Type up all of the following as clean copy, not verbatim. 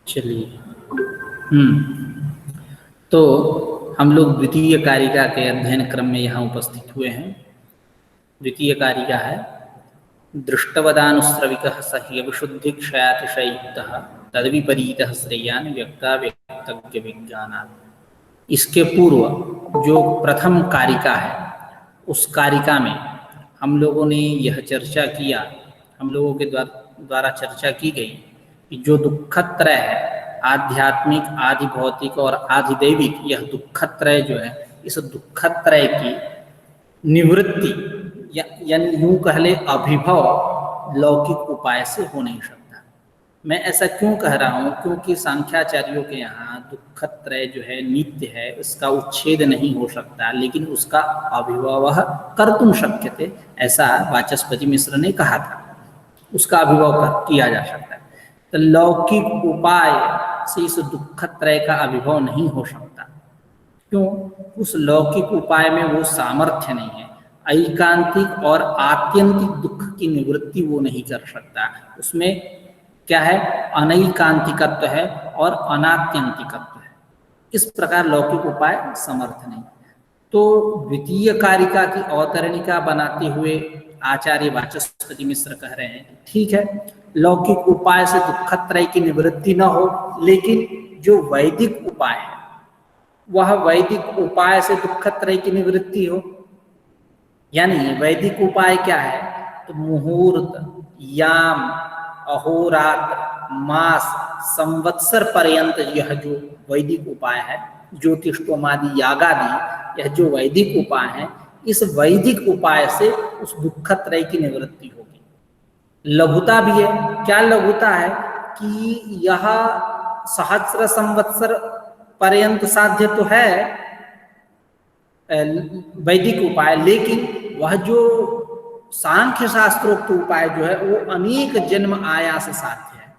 चलिए। तो हम लोग द्वितीय कारिका के अध्ययन क्रम में यहाँ उपस्थित हुए हैं। द्वितीय कारिका है दृष्टवदानुस्रविकः सह्य विशुद्धिक्षयातिशयुक्तः तद्विपरीतः श्रेयान् व्यक्ता व्यक्तज्ञ विज्ञानात्। इसके पूर्व जो प्रथम कारिका है उस कारिका में हम लोगों ने यह चर्चा किया, हम लोगों के द्वारा चर्चा की गई कि जो दुःखत्रय है, आध्यात्मिक, आदि भौतिक और आदि दैविक, यह दुःखत्रय जो है, इस दुःखत्रय की निवृत्ति यानी यूं कह ले अभिभव लौकिक उपाय से हो नहीं सकता। मैं ऐसा क्यों कह रहा हूँ? क्योंकि सांख्याचार्यों के यहाँ दुःखत्रय जो है नित्य है, इसका उच्छेद नहीं हो सकता, लेकिन उसका अभिभव कर्तुं शक्यते, ऐसा वाचस्पति मिश्र ने कहा था। उसका अभिभव किया जा सकता है। तो लौकिक उपाय से इस दुःखत्रय का अभिभव नहीं हो सकता। क्यों? उस लौकिक उपाय में वो सामर्थ्य नहीं है। ऐकांतिक और आत्यंतिक दुख की निवृत्ति वो नहीं कर सकता। उसमें क्या है? अनैकांतिकत्व है और अनात्यंतिकत्व है। इस प्रकार लौकिक उपाय समर्थ नहीं। तो द्वितीय कारिका की अवतरणिका बनाते हुए आचार्य वाचस्पति मिश्र कह रहे हैं ठीक है, लौकिक उपाय से दुःखत्रय की निवृत्ति न हो, लेकिन जो वैदिक उपाय है वह वैदिक उपाय से दुःखत्रय की निवृत्ति हो। यानी वैदिक उपाय क्या है? तो मुहूर्त, याम, अहोरात्र, मास, संवत्सर पर्यंत यह जो वैदिक उपाय है, ज्योतिष्टोमादि यागादि, यह जो वैदिक उपाय है, इस वैदिक उपाय से उस दुःखत्रय की निवृत्ति होगी। लघुता भी है। क्या लघुता है? कि यह सहस्र संवत्सर पर्यंत साध्य तो है वैदिक उपाय, लेकिन वह जो सांख्य शास्त्रोक्त उपाय जो है वो अनेक जन्म आयास साध्य है।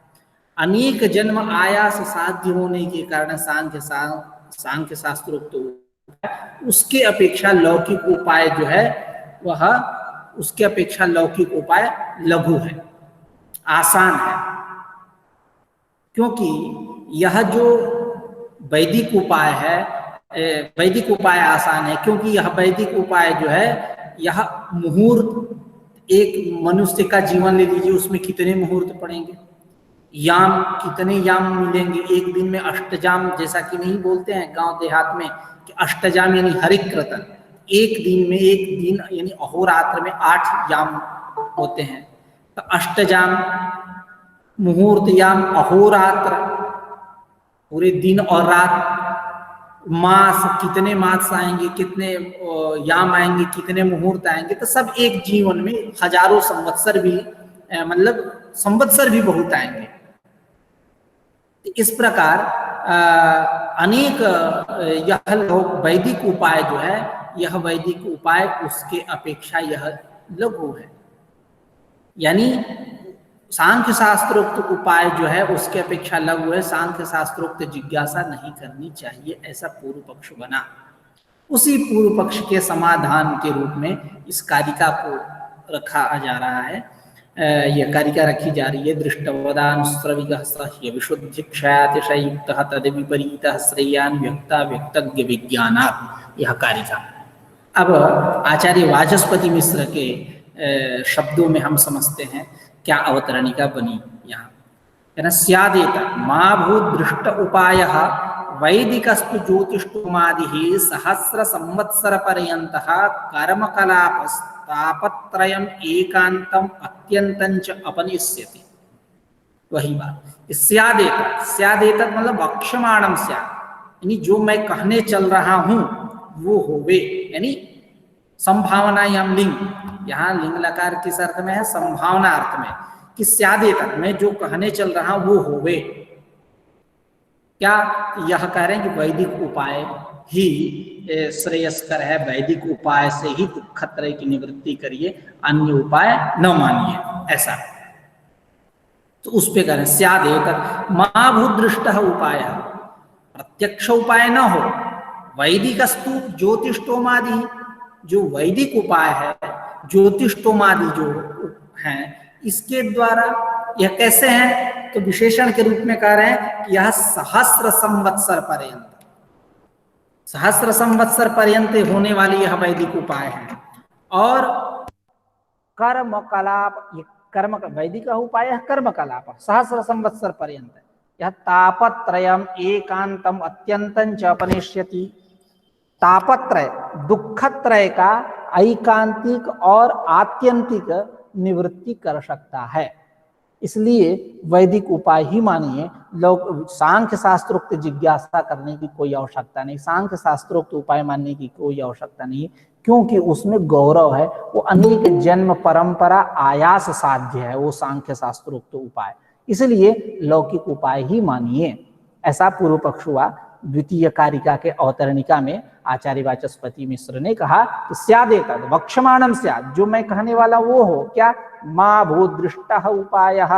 अनेक जन्म आयास साध्य होने के कारण सांख्य शास्त्रोक्त उसके अपेक्षा लौकिक उपाय जो है वह उसके अपेक्षा लौकिक उपाय लघु है, आसान है। क्योंकि यह जो वैदिक उपाय है, वैदिक उपाय आसान है क्योंकि यह वैदिक उपाय जो है, यह मुहूर्त, एक मनुष्य का जीवन ले लीजिए, उसमें कितने मुहूर्त पड़ेंगे, याम, कितने याम मिलेंगे एक दिन में, अष्टजाम, जैसा कि नहीं बोलते हैं गांव देहात में कि अष्टजाम यानी हरिक्रतन, एक दिन में, एक दिन यानी अहोरात्र में 8 याम होते हैं। तो अष्टजाम, मुहूर्त, याम, अहोरात्र, पूरे दिन और रात, मास, कितने मास आएंगे, कितने याम आएंगे, कितने मुहूर्त आएंगे, तो सब एक जीवन में हजारों संवत्सर भी, मतलब संवत्सर भी बहुत आएंगे। इस प्रकार अनेक यह वैदिक उपाय जो है, यह वैदिक उपाय उसके अपेक्षा यह लघु है। यानी सांख्य शास्त्रोक्त उपाय जो है उसके अपेक्षा लघु है, सांख्य शास्त्रोक्त जिज्ञासा नहीं करनी चाहिए, ऐसा पूर्व पक्ष बना। उसी पूर्व पक्ष के समाधान के रूप में इस कारिका को रखा जा रहा है। यह कारिका रखी जा रही है दृष्टवदानुस्रविकः सह्य विशुद्धिक्षयातिशयुक्तः तद्विपरीतः श्रेयान् व्यक्ता व्यक्तज्ञ विज्ञानात्, यह कारिका। अब आचार्य वाचस्पति मिश्र के शब्दों में हम समझते हैं क्या अवतरणिका बनी यहाँ, है ना। स्यादेत मा भूत दृष्ट उपायः वैदिकस्तु ज्योतिष्टोमादिः सहस्र संवत्सर पर्यन्तः कर्मकलापस्तापत्रयम् एकान्तम् अत्यन्तं च अपनिष्यति। वही बात। स्यादेत, स्यादेत मतलब वक्ष्यमाणं स्यात्, यानी जो मैं कहने चल रहा हूँ वो होवे, यानी संभावना याम लिंग, यहाँ लिंग लकार किस अर्थ में है? संभावना अर्थ में, कि स्यादेत, मैं जो कहने चल रहा हूं वो होवे। क्या यह कह रहे हैं कि वैदिक उपाय ही श्रेयस्कर है, वैदिक उपाय से ही दुःखत्रय की निवृत्ति करिए, अन्य उपाय न मानिए, ऐसा। तो उस पे कह रहे हैं स्यादेत मा भूदृष्ट उपाय, प्रत्यक्ष उपाय न हो, वैदिकस्तु ज्योतिष्टोमादि, जो वैदिक उपाय है, ज्योतिष्टोमादि जो हैं, इसके द्वारा, यह कैसे हैं? तो विशेषण के रूप में कह रहे हैं कि यह सहस्र संवत्सर पर्यंत, सहस्र संवत्सर पर्यंत होने वाली यह वैदिक उपाय है। और कर्म कलाप, ये कर्म वैदिक उपाय है, कर्म कलाप सहस्र संवत्सर पर्यंत, यह तापत्रयम एकांतम अत्यंतं च अपनेष्यति। तापत्रय, दुखत्रय का ऐकांतिक और आत्यंतिक निवृत्ति कर सकता है। इसलिए वैदिक उपाय ही मानिए, लोग सांख्य शास्त्रोक्त जिज्ञासा करने की कोई आवश्यकता नहीं, सांख्य शास्त्रोक्त उपाय मानने की कोई आवश्यकता नहीं, क्योंकि उसमें गौरव है, वो अनेक जन्म परंपरा आयास साध्य है वो सांख्य शास्त्रोक्त उपाय, इसलिए लौकिक उपाय ही मानिए, ऐसा पूर्व पक्ष हुआ। द्वितीय कारिका के अवतरणिका में आचार्य वाचस्पति मिश्र ने कहा कि स्यादेतद् वक्ष्यमाणं स्यात्, जो मैं कहने वाला वो हो क्या, मा भूदृष्टः उपायः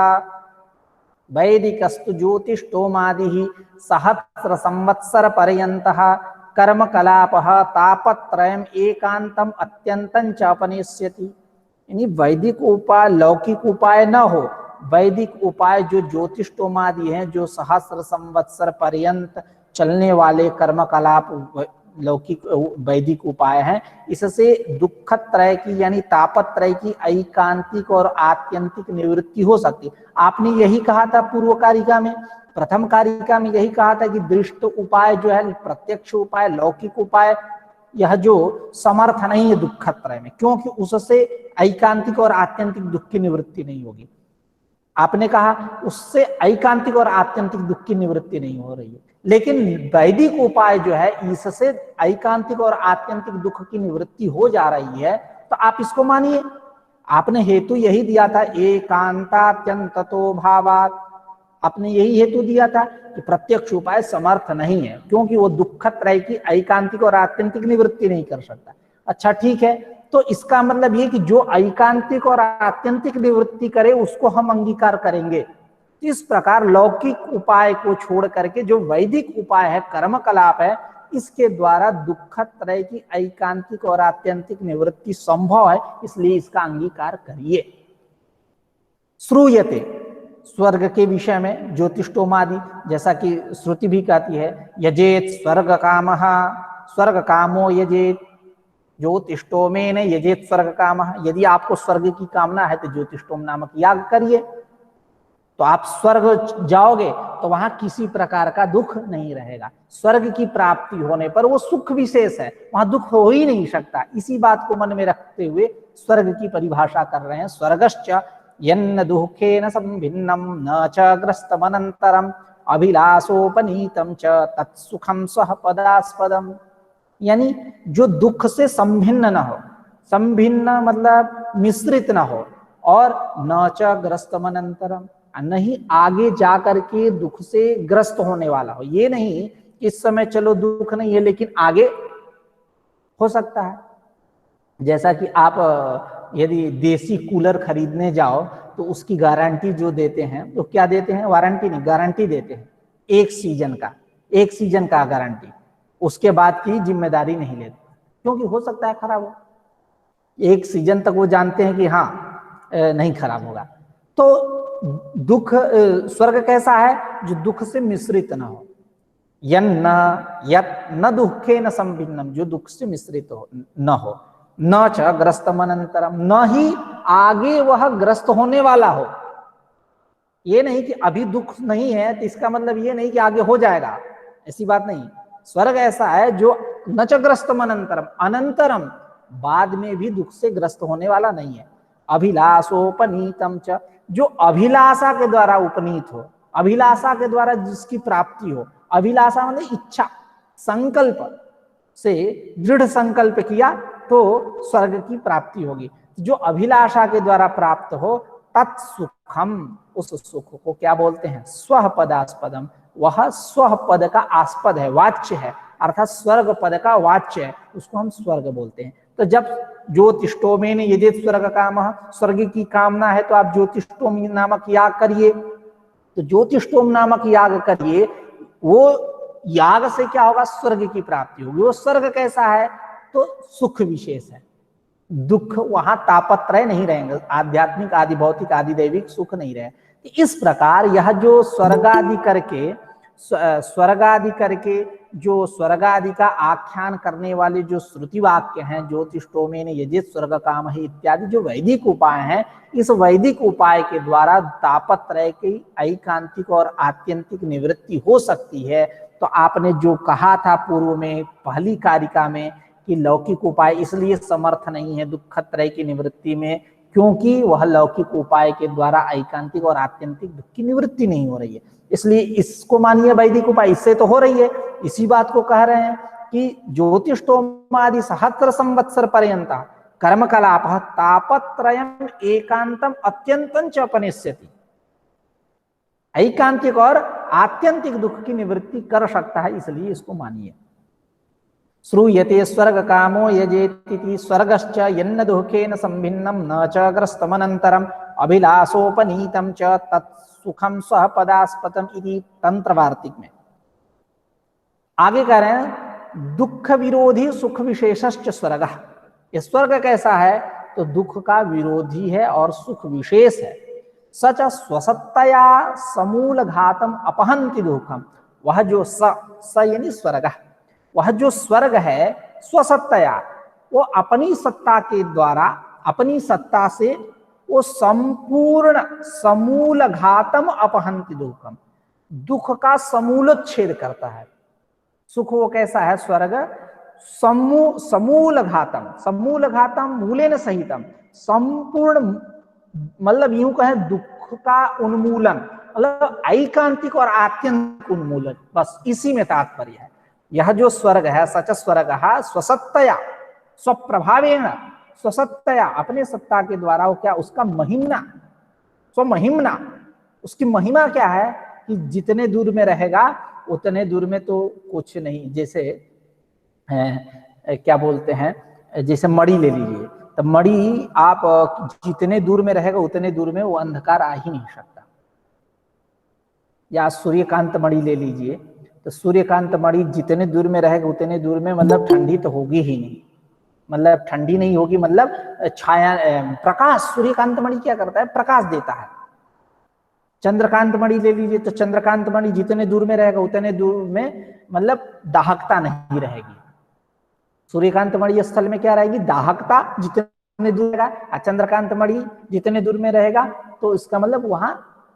वैदिकस्तु ज्योतिष्टोमादिः सहस्र संवत्सर पर्यन्तः कर्म कलापः तापत्रयम् एकांतम अत्यंतं च अपनेष्यति। यानी वैदिक उपाय लौकिक उपाय न हो, वैदिक उपाय जो ज्योतिष्टोमादि हैं, जो सहस्र संवत्सर पर्यंत चलने वाले कर्म कलाप लौकिक वैदिक उपाय हैं, इससे दुखत्रय की यानी तापत्रय की ऐकांतिक और आत्यंतिक निवृत्ति हो सकती। आपने यही कहा था पूर्व कारिका में, प्रथम कारिका में यही कहा था कि दृष्ट उपाय जो है, प्रत्यक्ष उपाय, लौकिक उपाय, यह जो समर्थ नहीं है दुखत्रय में, क्योंकि उससे ऐकांतिक और आत्यंतिक दुख की निवृत्ति नहीं होगी। आपने कहा उससे ऐकांतिक और आत्यंतिक दुख की निवृत्ति नहीं हो रही है, लेकिन वैदिक उपाय जो है इससे ऐकांतिक और आत्यंतिक दुख की निवृत्ति हो जा रही है, तो आप इसको मानिए। आपने हेतु यही दिया था, एकांतात्यंततो भावात्, आपने यही हेतु दिया था कि प्रत्यक्ष उपाय समर्थ नहीं है, क्योंकि वो दुखत्रय की ऐकांतिक और आत्यंतिक निवृत्ति नहीं कर सकता। अच्छा ठीक है, तो इसका मतलब ये कि जो ऐकांतिक और आत्यंतिक निवृत्ति करे उसको हम अंगीकार करेंगे। इस प्रकार लौकिक उपाय को छोड़ करके जो वैदिक उपाय है, कर्म कलाप है, इसके द्वारा दुखत्रय की ऐकांतिक और आत्यंतिक निवृत्ति संभव है, इसलिए इसका अंगीकार करिए। श्रूयते, स्वर्ग के विषय में ज्योतिष्टोमादि, जैसा कि श्रुति भी कहती है, यजेत स्वर्ग कामः स्वर्ग कामो यजेत ज्योतिष्टोमेन यजेत स्वर्ग कामः। यदि आपको स्वर्ग की कामना है तो ज्योतिष्टोम नामक याग करिए, तो आप स्वर्ग जाओगे तो वहां किसी प्रकार का दुख नहीं रहेगा। स्वर्ग की प्राप्ति होने पर वो सुख विशेष है, वहां दुख हो ही नहीं सकता। इसी बात को मन में रखते हुए स्वर्ग की परिभाषा कर रहे हैं। स्वर्गश्च यन्न दुःखेन संभिन्नं न च ग्रस्तमनन्तरम् अभिलाषोपनीतं च तत्सुखं स्वः पदास्पदम्। यानी जो दुख से संभिन्न न हो, संभिन्न मतलब मिश्रित न हो, और न च ग्रस्तमनन्तरम, नहीं आगे जाकर के दुख से ग्रस्त होने वाला हो। ये नहीं इस समय चलो दुख नहीं है लेकिन आगे हो सकता है। जैसा कि आप यदि देसी कूलर खरीदने जाओ तो उसकी गारंटी जो देते हैं, तो क्या देते हैं, वारंटी नहीं गारंटी देते हैं, एक सीजन का गारंटी, उसके बाद की जिम्मेदारी नहीं लेते, क्योंकि हो सकता है खराब हो। एक सीजन तक वो जानते हैं कि हाँ नहीं खराब होगा। तो दुख स्वर्ग कैसा है, जो दुख से मिश्रित न हो, यत न दुखे न संभिन्नम, जो दुख से मिश्रित हो न हो, न च ग्रस्तमनंतरम, न ही आगे वह ग्रस्त होने वाला हो। ये नहीं कि अभी दुख नहीं है तो इसका मतलब ये नहीं कि आगे हो जाएगा, ऐसी बात नहीं। स्वर्ग ऐसा है जो न च ग्रस्तमनंतरम, अनंतरम बाद में भी दुख से ग्रस्त होने वाला नहीं है। अभिलाषोपनीतम च, जो अभिलाषा के द्वारा उपनीत हो, अभिलाषा के द्वारा जिसकी प्राप्ति हो। अभिलाषा मतलब इच्छा, संकल्प से दृढ़ संकल्प किया तो स्वर्ग की प्राप्ति होगी। जो अभिलाषा के द्वारा प्राप्त हो तत्सुखम, उस सुख को क्या बोलते हैं, स्वः पदास्पदम। वह स्वः पद का आस्पद है, वाच्य है, अर्थात स्वर्ग पद का वाच्य है, उसको हम स्वर्ग बोलते हैं। तो जब ज्योतिष्टोमेन यजेत स्वर्ग कामः, स्वर्ग की कामना है तो आप ज्योतिष्टोम नामक याग करिए। तो ज्योतिष्टोम नामक याग करिए, वो याग से क्या होगा, स्वर्ग की प्राप्ति होगी। वो स्वर्ग कैसा है, तो सुख विशेष है, दुख वहां तापत्रय नहीं रहेंगे, आध्यात्मिक आदि भौतिक आदि दैविक सुख नहीं रहे। इस प्रकार यह जो स्वर्गादि करके जो स्वर्गादि का आख्यान करने वाले जो श्रुति वाक्य हैं, ज्योतिष्टोमेन यजित स्वर्ग काम है इत्यादि जो वैदिक उपाय हैं, इस वैदिक उपाय के द्वारा तापत्रय की ऐकांतिक और आत्यंतिक निवृत्ति हो सकती है। तो आपने जो कहा था पूर्व में पहली कारिका में कि लौकिक उपाय इसलिए समर्थ नहीं है दुखत्रय की निवृत्ति में, क्योंकि वह लौकिक उपाय के द्वारा ऐकांतिक और आत्यंतिक दुख की निवृत्ति नहीं हो रही है, इसलिए इसको मानिए वैदिक उपाय, इससे तो हो रही है। इसी बात को कह रहे हैं कि ज्योतिष्टोमादि सहस्र संवत्सर पर्यंत कर्मकलाप तापत्रयम एकांतम अत्यंतं च अपनेष्यति, ऐकांतिक और आत्यंतिक दुख की निवृत्ति कर सकता है, इसलिए इसको मानिए। श्रूयते स्वर्ग कामो यजेति स्वर्गश्च यन्न दुखेन संभिन्नम न च ग्रस्तमनंतरम अभिलाषोपनीतम च तत्सुखम स्वपदास्पदम इति तंत्रवार्तिक में आगे कह रहे हैं दुख विरोधी सुख विशेषश्च स्वर्ग। ये स्वर्ग कैसा है तो दुख का विरोधी है और सुख विशेष है। सच स्वसत्तया समूल घातम अपहंति दुखम, वह जो स यानी स्वर्ग, वह जो स्वर्ग है स्वसत्तया, वो अपनी सत्ता के द्वारा, अपनी सत्ता से वो संपूर्ण समूल घातम अपहंति दुखम, दुख का समूलोच्छेद करता है। सुख वो कैसा है स्वर्ग, समूल घातम, समूल घातम मूलेन सहितम, संपूर्ण मतलब यूं कहें दुख का उन्मूलन, मतलब ऐकांतिक और आत्यंतिक उन्मूलन, बस इसी में तात्पर्य है। यह जो स्वर्ग है सच स्वर्ग स्वसत्तया स्वप्रभावेण, स्वसत्तया अपने सत्ता के द्वारा वो क्या, उसका महिमना, स्वमहिमना, उसकी महिमा क्या है कि जितने दूर में रहेगा उतने दूर में तो कुछ नहीं, जैसे क्या बोलते हैं, जैसे मणि ले लीजिए, तो मणि आप जितने दूर में रहेगा उतने दूर में वो अंधकार आ ही नहीं सकता। या सूर्यकांत मणि ले लीजिए, तो सूर्यकांत मणि जितने दूर में रहेगा उतने दूर में मतलब ठंडी तो होगी ही नहीं, मतलब ठंडी नहीं होगी, मतलब छाया, प्रकाश, सूर्यकांत मणि क्या करता है, प्रकाश देता है। चंद्रकांत मणि ले लीजिए, तो चंद्रकांत मणि जितने दूर में रहेगा उतने दूर में मतलब दाहकता नहीं रहेगी। सूर्यकांत मणि स्थल में क्या रहेगी, दाहकता जितने दूर रहेगा, चंद्रकांत मणि जितने दूर में रहेगा तो इसका मतलब वहां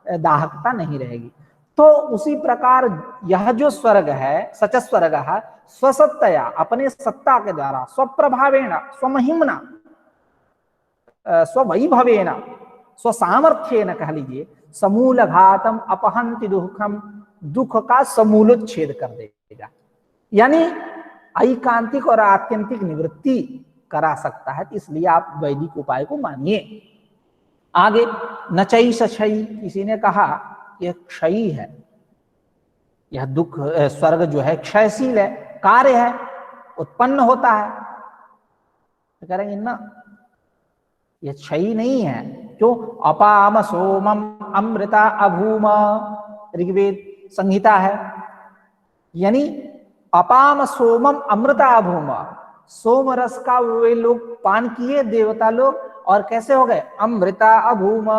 दाहकता नहीं रहेगी। तो उसी प्रकार यह जो स्वर्ग है सच स्वर्ग है स्वसत्तया, अपने सत्ता के द्वारा, स्वप्रभावेण, स्वमहिमना, स्ववैभवेन, स्वसामर्थ्येन कह लीजिए, समूल घातम अपहंति दुखम, दुख का समूलोच्छेद कर देगा, यानी ऐकांतिक और आत्यंतिक निवृत्ति करा सकता है। इसलिए आप वैदिक उपाय को मानिए। आगे नचई सचई, किसी ने कहा यह क्षयी है, यह दुख स्वर्ग जो है क्षयशील है, कार्य है, उत्पन्न होता है, तो करेंगे ना, यह क्षयी नहीं है। क्यों, अपाम सोमम अमृता अभूम, ऋग्वेद संहिता है, यानी अपाम सोमम अमृता अभूम, सोम रस का वे लोग पान किए देवता लोग, और कैसे हो गए, अमृता अभूम,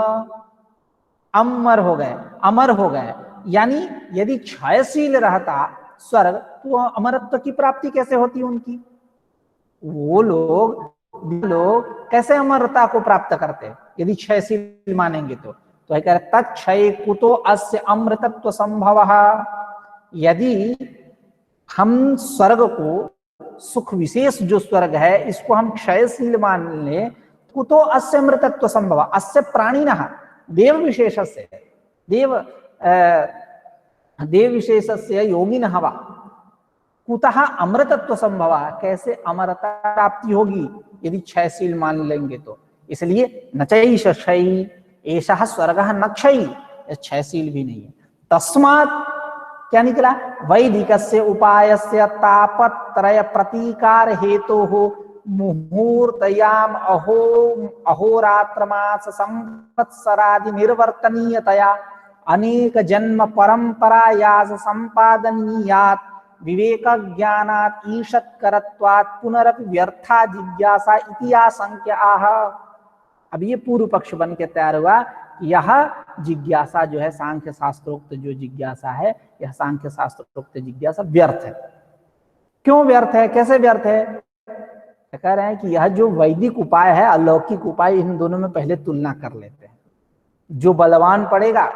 अमर हो गए, अमर हो गए। यानी यदि क्षयशील रहता स्वर्ग तो अमरत्व की प्राप्ति कैसे होती उनकी, वो लोग कैसे अमरता को प्राप्त करते यदि क्षयशील मानेंगे तो कह रहे तत्क्षय कुतो अस्य अमृतत्व संभव। यदि हम स्वर्ग को, सुख विशेष जो स्वर्ग है इसको हम क्षयशील मान ले, कुतो अस्य अमृतत्व संभव, अस्य प्राणिनः देव विशेषस्य, देव विशेषस्य योगिनः वा कुतः अमृतत्व संभव, कैसे अमरता प्राप्ति होगी यदि क्षयशील मान लेंगे तो। इसलिए नचई क्षयी एषः स्वर्गः न क्षयी, क्षयशील भी नहीं है। तस्मात् क्या निकला, वैदिकस्य उपायस्य तापत्रय प्रतीकार हेतोः मुहूर्तयाम अहोरात्रमास संवत्सरादि निर्वर्तनीयतया अनेक जन्म परंपरायास संपादनीयात् विवेक ज्ञानात् ईषत्करत्वात् पुनरपि व्यर्था जिज्ञासा इति आशंक्य आह। अब ये पूर्व पक्ष बन के तैयार हुआ यह जिज्ञासा जो है, सांख्य शास्त्रोक्त जो जिज्ञासा है, यह सांख्य शास्त्रोक्त जिज्ञासा व्यर्थ है। क्यों व्यर्थ है, कैसे व्यर्थ है? कह रहे हैं कि यह जो वैदिक उपाय है, अलौकिक उपाय, इन दोनों में पहले तुलना कर लेते हैं। जो बलवान पड़ेगा,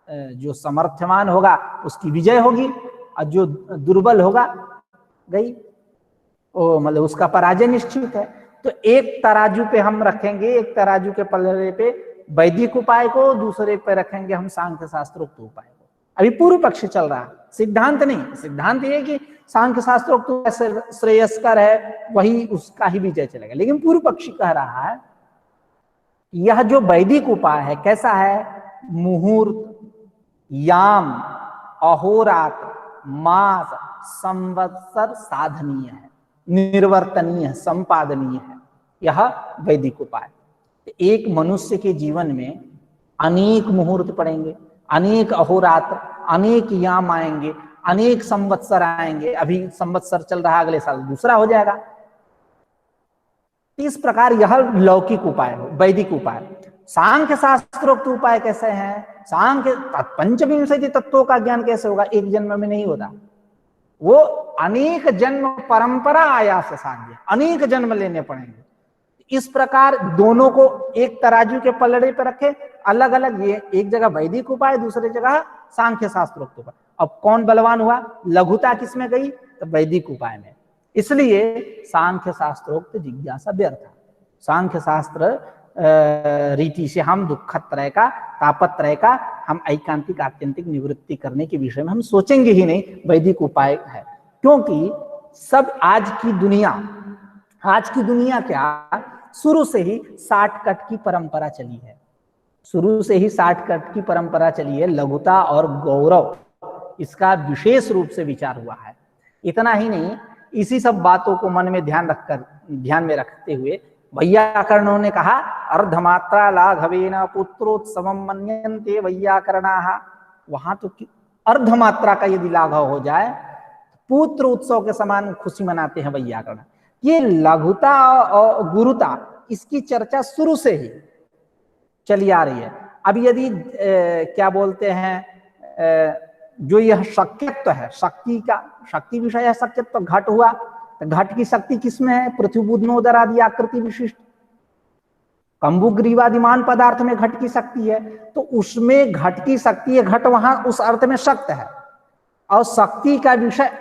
जो समर्थवान होगा उसकी विजय होगी, और जो दुर्बल होगा गई, वो मतलब उसका पराजय निश्चित है। तो एक तराजू पे हम रखेंगे, एक तराजू के पलड़े पे वैदिक उपाय को, दूसरे पे रखेंगे हम सांख्य शास्त्रोक्त उपाय को। अभी पूर्व पक्ष चल रहा है, सिद्धांत नहीं। सिद्धांत ये कि सांख्य शास्त्रोक्त श्रेयस्कर है, वही उसका ही विजय चलेगा। लेकिन पूर्व पक्षी कह रहा है यह जो वैदिक उपाय है कैसा है? मुहूर्त, याम, अहोरात्र, मास, संवत्सर साधनीय है, निर्वर्तनीय है, संपादनीय है, यह वैदिक उपाय। एक मनुष्य के जीवन में अनेक मुहूर्त पड़ेंगे, अनेक अहोरात्र, अनेक याम आएंगे, अनेक संवत्सर आएंगे। अभी संवत्सर चल रहा है, अगले साल दूसरा हो जाएगा। इस प्रकार यह लौकिक उपाय हो, वैदिक उपाय। सांख्य शास्त्रोक्त उपाय कैसे हैं? सांख्य पंचविंशति तत्वों का ज्ञान कैसे होगा? एक जन्म में नहीं होता, वो अनेक जन्म परंपरा आयास साध्य, अनेक जन्म लेने पड़ेंगे। इस प्रकार दोनों को एक तराजू के पलड़े पर रखे, अलग अलग, ये एक जगह वैदिक उपाय, दूसरी जगह सांख्य शास्त्रोक्त उपाय। अब कौन बलवान हुआ? लघुता किसमें गई? तो वैदिक उपाय में। इसलिए सांख्य शास्त्रोक्त जिज्ञासा व्यर्थ है। सांख्य शास्त्र रीति से हम दुखत्रय का, तापत्रय का, हम ऐकांतिक आत्यंतिक निवृत्ति करने के विषय में हम सोचेंगे ही नहीं। वैदिक उपाय है, क्योंकि सब आज की दुनिया क्या, शुरू से ही शॉर्टकट की परंपरा चली है। शुरू से ही शॉर्टकट की परंपरा चली है। लघुता और गौरव, इसका विशेष रूप से विचार हुआ है। इतना ही नहीं, इसी सब बातों को मन में ध्यान में रखते हुए वैयाकरणों ने कहा, अर्धमात्रा लाघवेन पुत्रोत्सवम मन्यन्ते वैयाकरणाः। वहां तो अर्धमात्रा का यदि लाघव हो जाए, पुत्र उत्सव के समान खुशी मनाते हैं वैयाकरण। ये लघुता और गुरुता, इसकी चर्चा शुरू से ही चली आ रही है। अब यदि क्या बोलते हैं, जो यह शक्यत्व है, शक्ति विषय है शक्यत्व, घट हुआ, घट की शक्ति किसमें है? पृथ्वी बुधनोदर आदि आकृति विशिष्ट कंबुग्रीवादिमान पदार्थ में घट की शक्ति है। तो उसमें घट की शक्ति है, घट वहां उस अर्थ में शक्त है। और शक्ति का विषय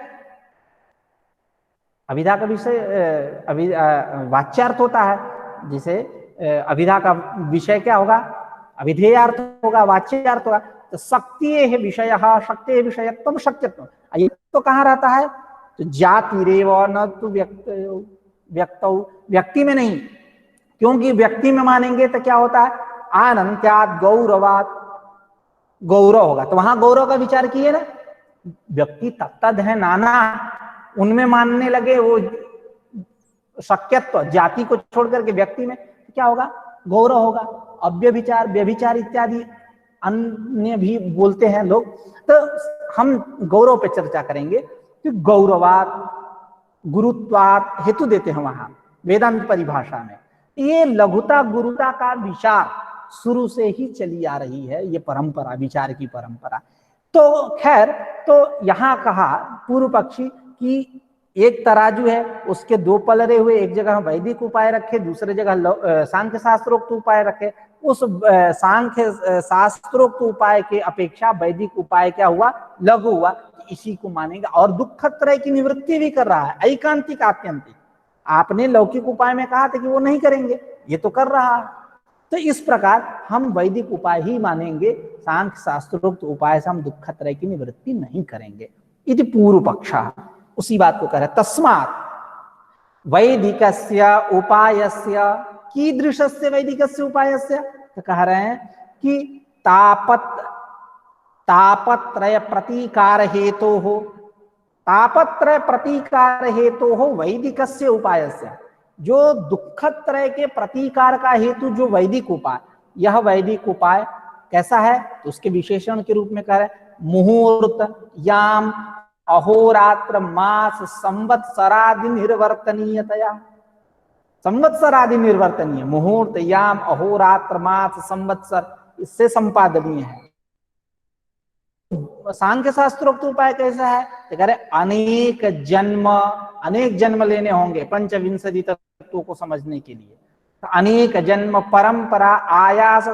अभिधा का विषय वाच्यार्थ होता है। जिसे अभिधा का विषय क्या होगा? अभिधेयार्थ होगा, वाच्यार्थ होगा। तो शक्ति है विषय, शक्ति है विषयत्व शक्यत्व। ये तो कहाँ रहता है? तो जाति रेव न तो व्यक्ति में नहीं, क्योंकि व्यक्ति में मानेंगे तो क्या होता है? अनंत्यात् गौरवात्, गौरव होगा। तो वहां गौरव का विचार किए ना, व्यक्ति तत्तद है नाना, उनमें मानने लगे वो शक्यत्व, जाति को छोड़ करके व्यक्ति में, तो क्या होगा? गौरव होगा। अव्यभिचार, व्यभिचार इत्यादि अन्य भी बोलते हैं लोग। तो हम गौरव पे चर्चा करेंगे कि गौरवात, गुरुत्वात हेतु देते हैं वहां वेदांत परिभाषा में। ये लघुता गुरुता का विचार शुरू से ही चली आ रही है, ये परंपरा, विचार की परंपरा। तो खैर, तो यहां कहा पूर्व पक्षी कि एक तराजू है, उसके दो पलड़े हुए, एक जगह वैदिक उपाय रखे, दूसरे जगह सांख्य शास्त्रोक्त उपाय रखे। उस सांख्य शास्त्रोक्त उपाय के अपेक्षा वैदिक उपाय क्या हुआ? लघु हुआ। इसी को मानेगा। और दुखत्रय की निवृत्ति भी कर रहा है, ऐकांतिक आत्यंतिक। आपने लौकिक उपाय में कहा था कि वो नहीं करेंगे, ये तो कर रहा है। तो इस प्रकार हम वैदिक उपाय ही मानेंगे, सांख्य शास्त्रोक्त उपाय से हम दुखत्रय की निवृत्ति नहीं करेंगे। इति पूर्व पक्षः उसी बात को कह रहे। तस्मात् वैदिकस्य उपायस्य कीदृशस्य वैदिकस्य उपायस्य, तो कह रहे हैं कि तापत्रय प्रतीकार हेतु हो, तापत्रय प्रतीकार हेतु हो वैदिकस्य उपायस्य। जो दुखत्रय के प्रतीकार का हेतु जो वैदिक उपाय, यह वैदिक उपाय कैसा है? तो उसके विशेषण के रूप में कह रहे हैं, मुहूर्त, याम, अहोरात्र, मास, संवत्सरादि निर्वर्तनीयतया। संवत्सर आदि निर्वर्तनीय, मुहूर्त, याम, अहोरात्र, मास, संवत्सर इससे संपादनीय है। सांख्य शास्त्रोक्त उपाय कैसा है? तो कह रहे अनेक जन्म लेने होंगे पंचविंशति तत्वों को समझने के लिए। तो अनेक जन्म परंपरा आयास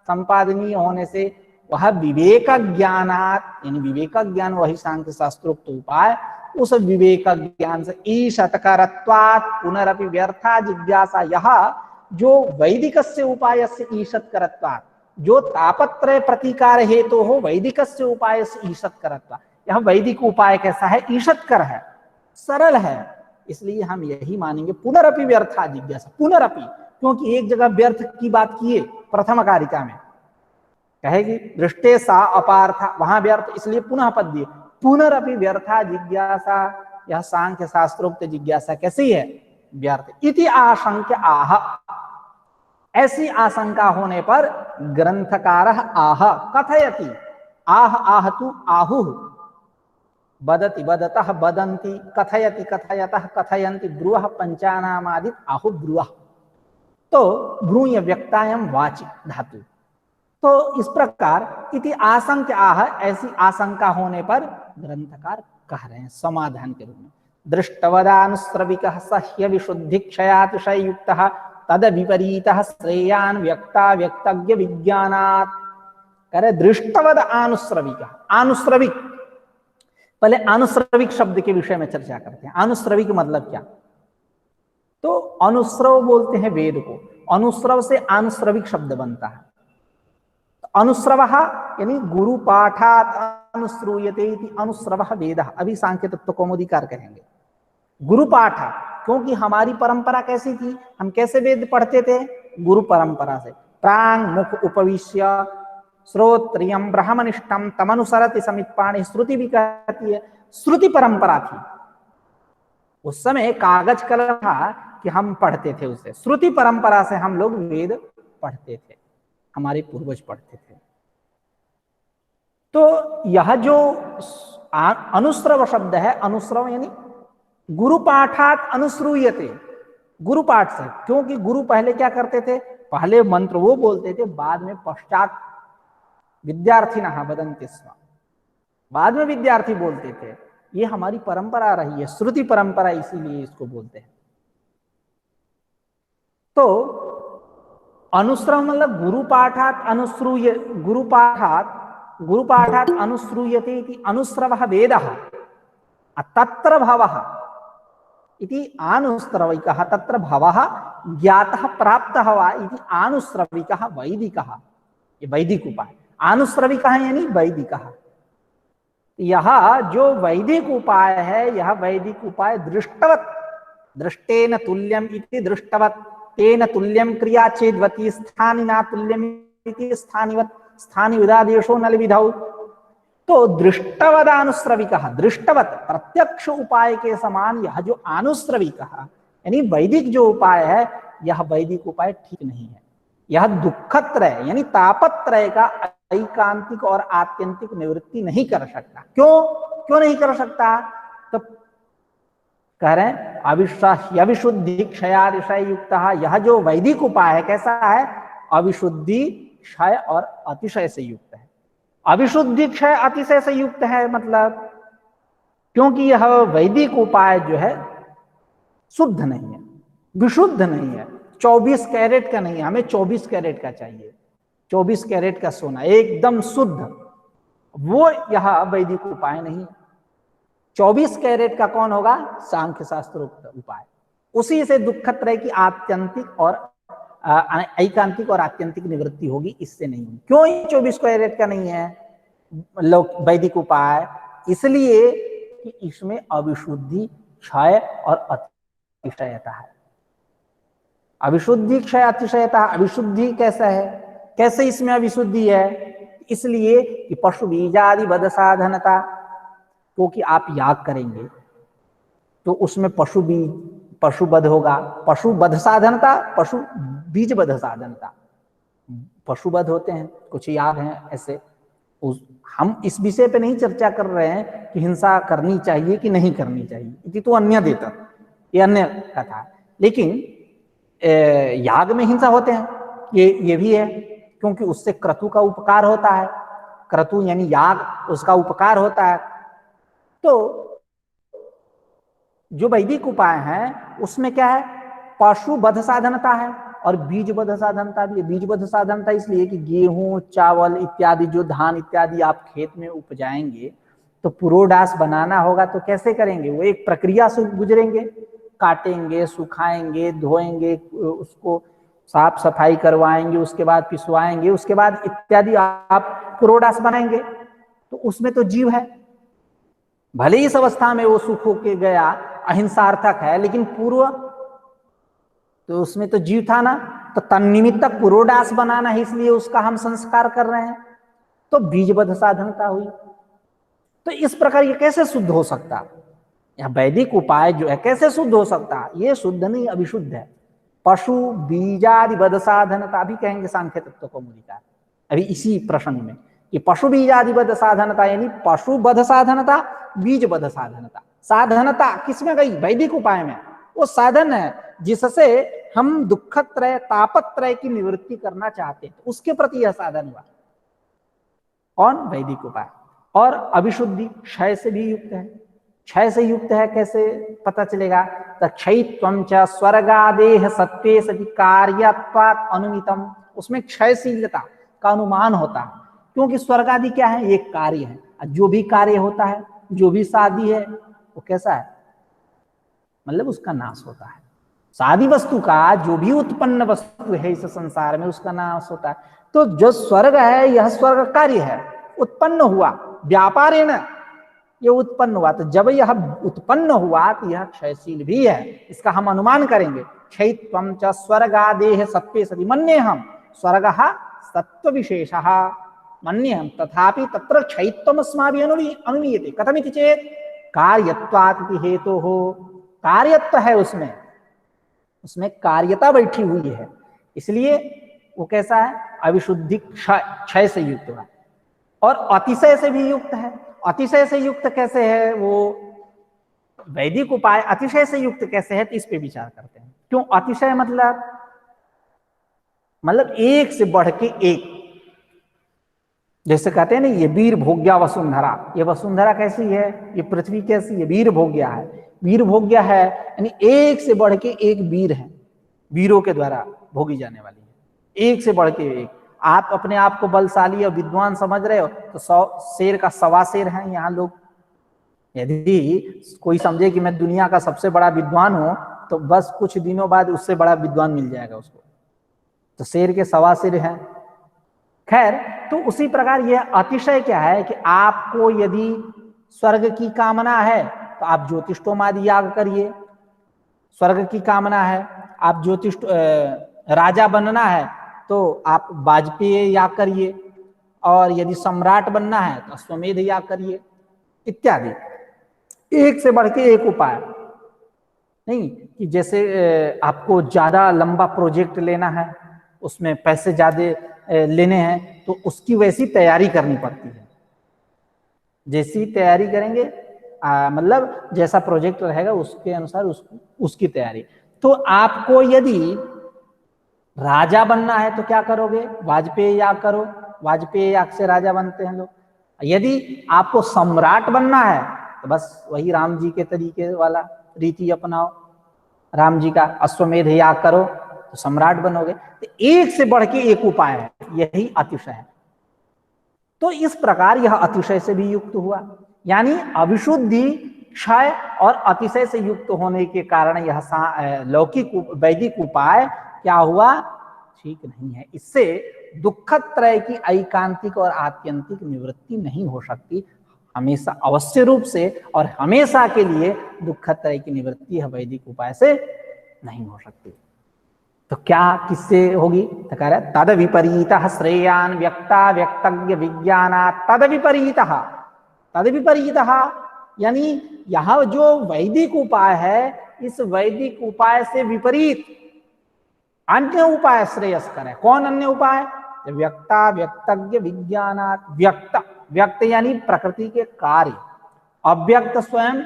संपादनीय होने से वह विवेक ज्ञानात, यानी विवेक ज्ञान वही सांख्य शास्त्रोक्त उपाय, उस विवेक ज्ञान से ईशतकरत्वात् पुनरपि व्यर्था जिज्ञासा, यह जो वैदिकस्य उपायस्य ईशतकरत्वात्, जो तापत्रय प्रतिकार हेतु हो वैदिकस्य उपायस्य ईशतकरत्वात्, यह वैदिक उपाय कैसा है? ईशतकर है, सरल है, इसलिए हम यही मानेंगे। पुनरपि व्यर्था जिज्ञासा, पुनरपि, क्योंकि एक जगह व्यर्थ की बात किए प्रथम कारिका में, कहेगी दृष्टे सा अपार्था, वहां व्यर्थ, इसलिए पुनः पद दिए। पुनरपि व्यर्था जिज्ञासा, यह सांख्य शास्त्रोक्त जिज्ञासा कैसी है? व्यर्थ। इति आशंक्य आह, ऐसी आशंका होने पर ग्रंथकार आह कथयति, आह आहतु आहुः, बदति बदतः बदन्ति, कथयति कथयतः कथयन्ति, ब्रुवः पंचानामादित आहु ब्रुवः। तो ब्रूय व्यक्तायम वाचि धातु। तो इस प्रकार इति आशंक्य आह, ऐसी आशंका होने पर ग्रंथकार कह रहे हैं समाधान के रूप में, दृष्टवदानुश्रविकः सह्य विशुद्धि क्षयातिशय युक्तः तद विपरीतः श्रेयान् व्यक्ता व्यक्तज्ञ विज्ञानात्। करे दृष्टवद अनुश्रविकः, अनुश्रविक, पहले अनुश्रविक शब्द के विषय में चर्चा करते हैं। अनुश्रविक मतलब क्या? तो अनुश्रव बोलते हैं वेद को, अनुश्रव से अनुश्रविक शब्द बनता है। अनुश्रवः यानी गुरु पाठात अनुश्रूयते इति अनुश्रवः वेदः। अभी सांख्य तत्व कौमुदीकार कहेंगे। गुरु पाठ, क्योंकि हमारी परंपरा कैसी थी, हम कैसे वेद पढ़ते थे? गुरु परंपरा से। प्रांग मुख उपविश्य श्रोत्रियम ब्रह्मनिष्ठम तमनुसरति समित्पाणि, श्रुति भी कहती है, श्रुति परंपरा थी। उस समय कागज कलम था कि हम पढ़ते थे उससे, श्रुति परंपरा से हम लोग वेद पढ़ते थे, हमारे पूर्वज पढ़ते थे। तो यह जो अनुश्रव शब्द है, अनुश्रव यानी गुरु पाठात अनुश्रूयते, गुरु पाठ से, क्योंकि गुरु पहले क्या करते थे? पहले मंत्र वो बोलते थे, बाद में पश्चात विद्यार्थिनः वदन्ति स्म, बाद में विद्यार्थी बोलते थे। ये हमारी परंपरा रही है, श्रुति परंपरा, इसीलिए इसको बोलते हैं। तो अनुश्रव मतलब गुरु पाठात अनुश्रूय, गुरु पाठात अनुश्रूयते इति अनुश्रवः वेदः, तत्र भवः इति आनुश्रविकः, तत्र भवः ज्ञातः प्राप्तः वा इति आनुश्रविकः वैदिकः। ये वैदिक उपाय, आनुश्रविकः यानी वैदिकः। यह जो वैदिक उपाय है, यह वैदिक उपाय दृष्टवत, दृष्टेन तुल्यम इति दृष्टवत, तेन तुल्यम क्रिया चेद्वती, स्थानिना तुल्यम इति स्थानिवत, स्थानि विदादेशो नल विधौ। तो दृष्टवद अनुश्रविकः, दृष्टवत प्रत्यक्ष उपाय के समान यह जो अनुश्रविकः यानी वैदिक जो उपाय है, यह वैदिक उपाय ठीक नहीं है। यह दुखत्रय यानी तापत्रय का ऐकांतिक और आत्यंतिक निवृत्ति नहीं कर सकता। क्यों नहीं कर सकता? तो कह रहे हैं अविशुद्धि क्षयातिशय युक्तः, यह जो वैदिक उपाय है कैसा है? अविशुद्धि क्षय और अतिशय से युक्त है। अविशुद्धि क्षय अतिशय से युक्त है मतलब, क्योंकि यह वैदिक उपाय जो है शुद्ध नहीं है, विशुद्ध नहीं है, 24 कैरेट का नहीं है, हमें 24 कैरेट का चाहिए, 24 कैरेट का सोना एकदम शुद्ध, वो यह वैदिक उपाय नहीं है। 24 कैरेट का कौन होगा? सांख्य शास्त्रोक्त उपाय। उसी से दुखत्रय की आत्यंतिक और ऐकांतिक और आत्यंतिक निवृत्ति होगी, इससे नहीं होगी। क्यों ये 24 कैरेट का नहीं है वैदिक उपाय? इसलिए कि इसमें अविशुद्धि क्षय और अतिशयता है। अविशुद्धि क्षय अतिशयता, अविशुद्धि कैसा है? कैसे इसमें अविशुद्धि है? इसलिए कि पशु बीजादि वध साधनता, क्योंकि आप याग करेंगे तो उसमें पशु वध होगा, पशु वध साधनता, पशु बीज वध साधनता, पशु वध होते हैं, कुछ याग हैं ऐसे। हम इस विषय पे नहीं चर्चा कर रहे हैं कि हिंसा करनी चाहिए कि नहीं करनी चाहिए, इति तो अन्य देता, ये अन्य कथा है। लेकिन याग में हिंसा होते हैं, ये भी है, क्योंकि उससे क्रतु का उपकार होता है, क्रतु यानी याग, उसका उपकार होता है। तो जो वैदिक उपाय हैं उसमें क्या है, पशु वध साधनता है और बीज वध साधनता भी है। बीज वध साधनता इसलिए कि गेहूं, चावल इत्यादि, जो धान इत्यादि आप खेत में उपजाएंगे तो पुरोडास बनाना होगा तो कैसे करेंगे, वो एक प्रक्रिया से गुजरेंगे, काटेंगे, सुखाएंगे, धोएंगे, उसको साफ सफाई करवाएंगे, उसके बाद पिसवाएंगे, उसके बाद इत्यादि आप पुरोडास बनाएंगे। तो उसमें तो जीव है, भले इस अवस्था में वो सुख होके गया, अहिंसार्थक है, लेकिन पूर्व तो उसमें तो जीव था ना, तो तन्निमित्तक पुरोडास बनाना है, इसलिए उसका हम संस्कार कर रहे हैं, तो बीजबद्ध साधनता हुई। तो इस प्रकार ये कैसे शुद्ध हो सकता, यह वैदिक उपाय जो है कैसे शुद्ध हो सकता, ये शुद्ध नहीं अभिशुद्ध है। पशु बीजादिबद्ध साधनता भी कहेंगे सांख्य तत्व कौमुदी का अभी इसी प्रश्न में, कि पशु बीजादिबद्ध साधनता यानी पशुबद्ध साधनता, बीजबद्ध साधनता। साधनता किसमें गई, वैदिक उपाय में। वो साधन है जिससे हम दुखत्रय तापत्रय की निवृत्ति करना चाहते हैं, उसके प्रति यह साधन हुआ। कौन, वैदिक उपाय। और अभिशुद्धि क्षय से भी युक्त है। क्षय से युक्त है कैसे पता चलेगा, तो क्षयित्वं च स्वर्गादेह सत्ते सति कार्यत्वात् अनुमितम, उसमें क्षयशीलता का अनुमान होता है, क्योंकि स्वर्ग आदि क्या है, एक कार्य है, जो भी कार्य होता है, जो भी शादी है वो कैसा है, मतलब उसका नाश होता है। शादी वस्तु का जो भी उत्पन्न वस्तु है इस संसार में उसका नाश होता है। तो जो स्वर्ग है यह स्वर्ग कार्य है, उत्पन्न हुआ व्यापारेण, ये उत्पन्न हुआ, तो जब यह उत्पन्न हुआ तो यह क्षयशील भी है, इसका हम अनुमान करेंगे। क्षयित्वं च स्वर्गादेह सत्त्वे सति मन्येहम्, स्वर्गः सत्त्व विशेषः मन्येहम्, तथापि तत्र क्षयित्वम् अस्माभिः अनुमीयते। कथमिति चेत् कार्यत्वात् इति हेतोः, कार्यत्व है उसमें, उसमें कार्यता बैठी हुई है, इसलिए वो कैसा है, अविशुद्धि क्षय से युक्त हुआ। और अतिशय से भी युक्त है। अतिशय से युक्त कैसे है, वो वैदिक उपाय अतिशय से युक्त कैसे है, तो इस पे विचार करते हैं। क्यों अतिशय, मतलब एक से बढ़ के एक, जैसे कहते हैं ना ये वीर भोग्या वसुंधरा, ये वसुंधरा कैसी है, ये पृथ्वी कैसी है, वीर भोग्या है। वीर भोग्या है यानी एक से बढ़ के एक वीर है, वीरों के द्वारा भोगी जाने वाली है, एक से बढ़ के एक। आप अपने आप को बलशाली और विद्वान समझ रहे हो तो 100 शेर का 1.25 शेर है यहाँ लोग। यदि कोई समझे कि मैं दुनिया का सबसे बड़ा विद्वान हूं तो बस कुछ दिनों बाद उससे बड़ा विद्वान मिल जाएगा उसको, तो शेर के 1.25 शेर हैं। खैर, तो उसी प्रकार यह अतिशय क्या है कि आपको यदि स्वर्ग की कामना है तो आप ज्योतिष्ठोमादि याग करिए, स्वर्ग की कामना है, आप राजा बनना है तो आप वाजपेयी याग करिए, और यदि सम्राट बनना है तो अश्वमेध याग करिए इत्यादि। एक से बढ़ के एक उपाय नहीं, कि जैसे आपको ज्यादा लंबा प्रोजेक्ट लेना है, उसमें पैसे ज्यादा लेने हैं तो उसकी वैसी तैयारी करनी पड़ती है। जैसी तैयारी करेंगे मतलब जैसा प्रोजेक्ट रहेगा उसके अनुसार उसकी तैयारी। तो आपको यदि राजा बनना है तो क्या करोगे, वाजपेयी याग करो, वाजपेयी याग से राजा बनते हैं लोग। यदि आपको सम्राट बनना है तो बस वही राम जी के तरीके वाला रीति अपनाओ, राम जी का अश्वमेध याग करो तो सम्राट बनोगे। तो एक से बढ़ के एक उपाय है, यही अतिशय है। तो इस प्रकार यह अतिशय से भी युक्त हुआ, यानी अविशुद्धि क्षय और अतिशय से युक्त होने के कारण यह लौकिक वैदिक उपाय क्या हुआ, ठीक नहीं है। इससे दुखत्रय की ऐकांतिक और आत्यंतिक निवृत्ति नहीं हो सकती। हमेशा अवश्य रूप से और हमेशा के लिए दुखत्रय की निवृत्ति वैदिक उपाय से नहीं हो सकती। तो क्या किससे होगी, तो कह रहा है तद विपरीतः श्रेयान व्यक्ता व्यक्तज्ञ विज्ञाना तद विपरीतः। तद विपरीतः यानी यह जो वैदिक उपाय है, इस वैदिक उपाय से विपरीत अन्य उपाय श्रेयस्कर है। कौन अन्य उपाय, व्यक्ता व्यक्तज्ञ विज्ञानात्। व्यक्त, व्यक्त यानी प्रकृति के कार्य, अव्यक्त स्वयं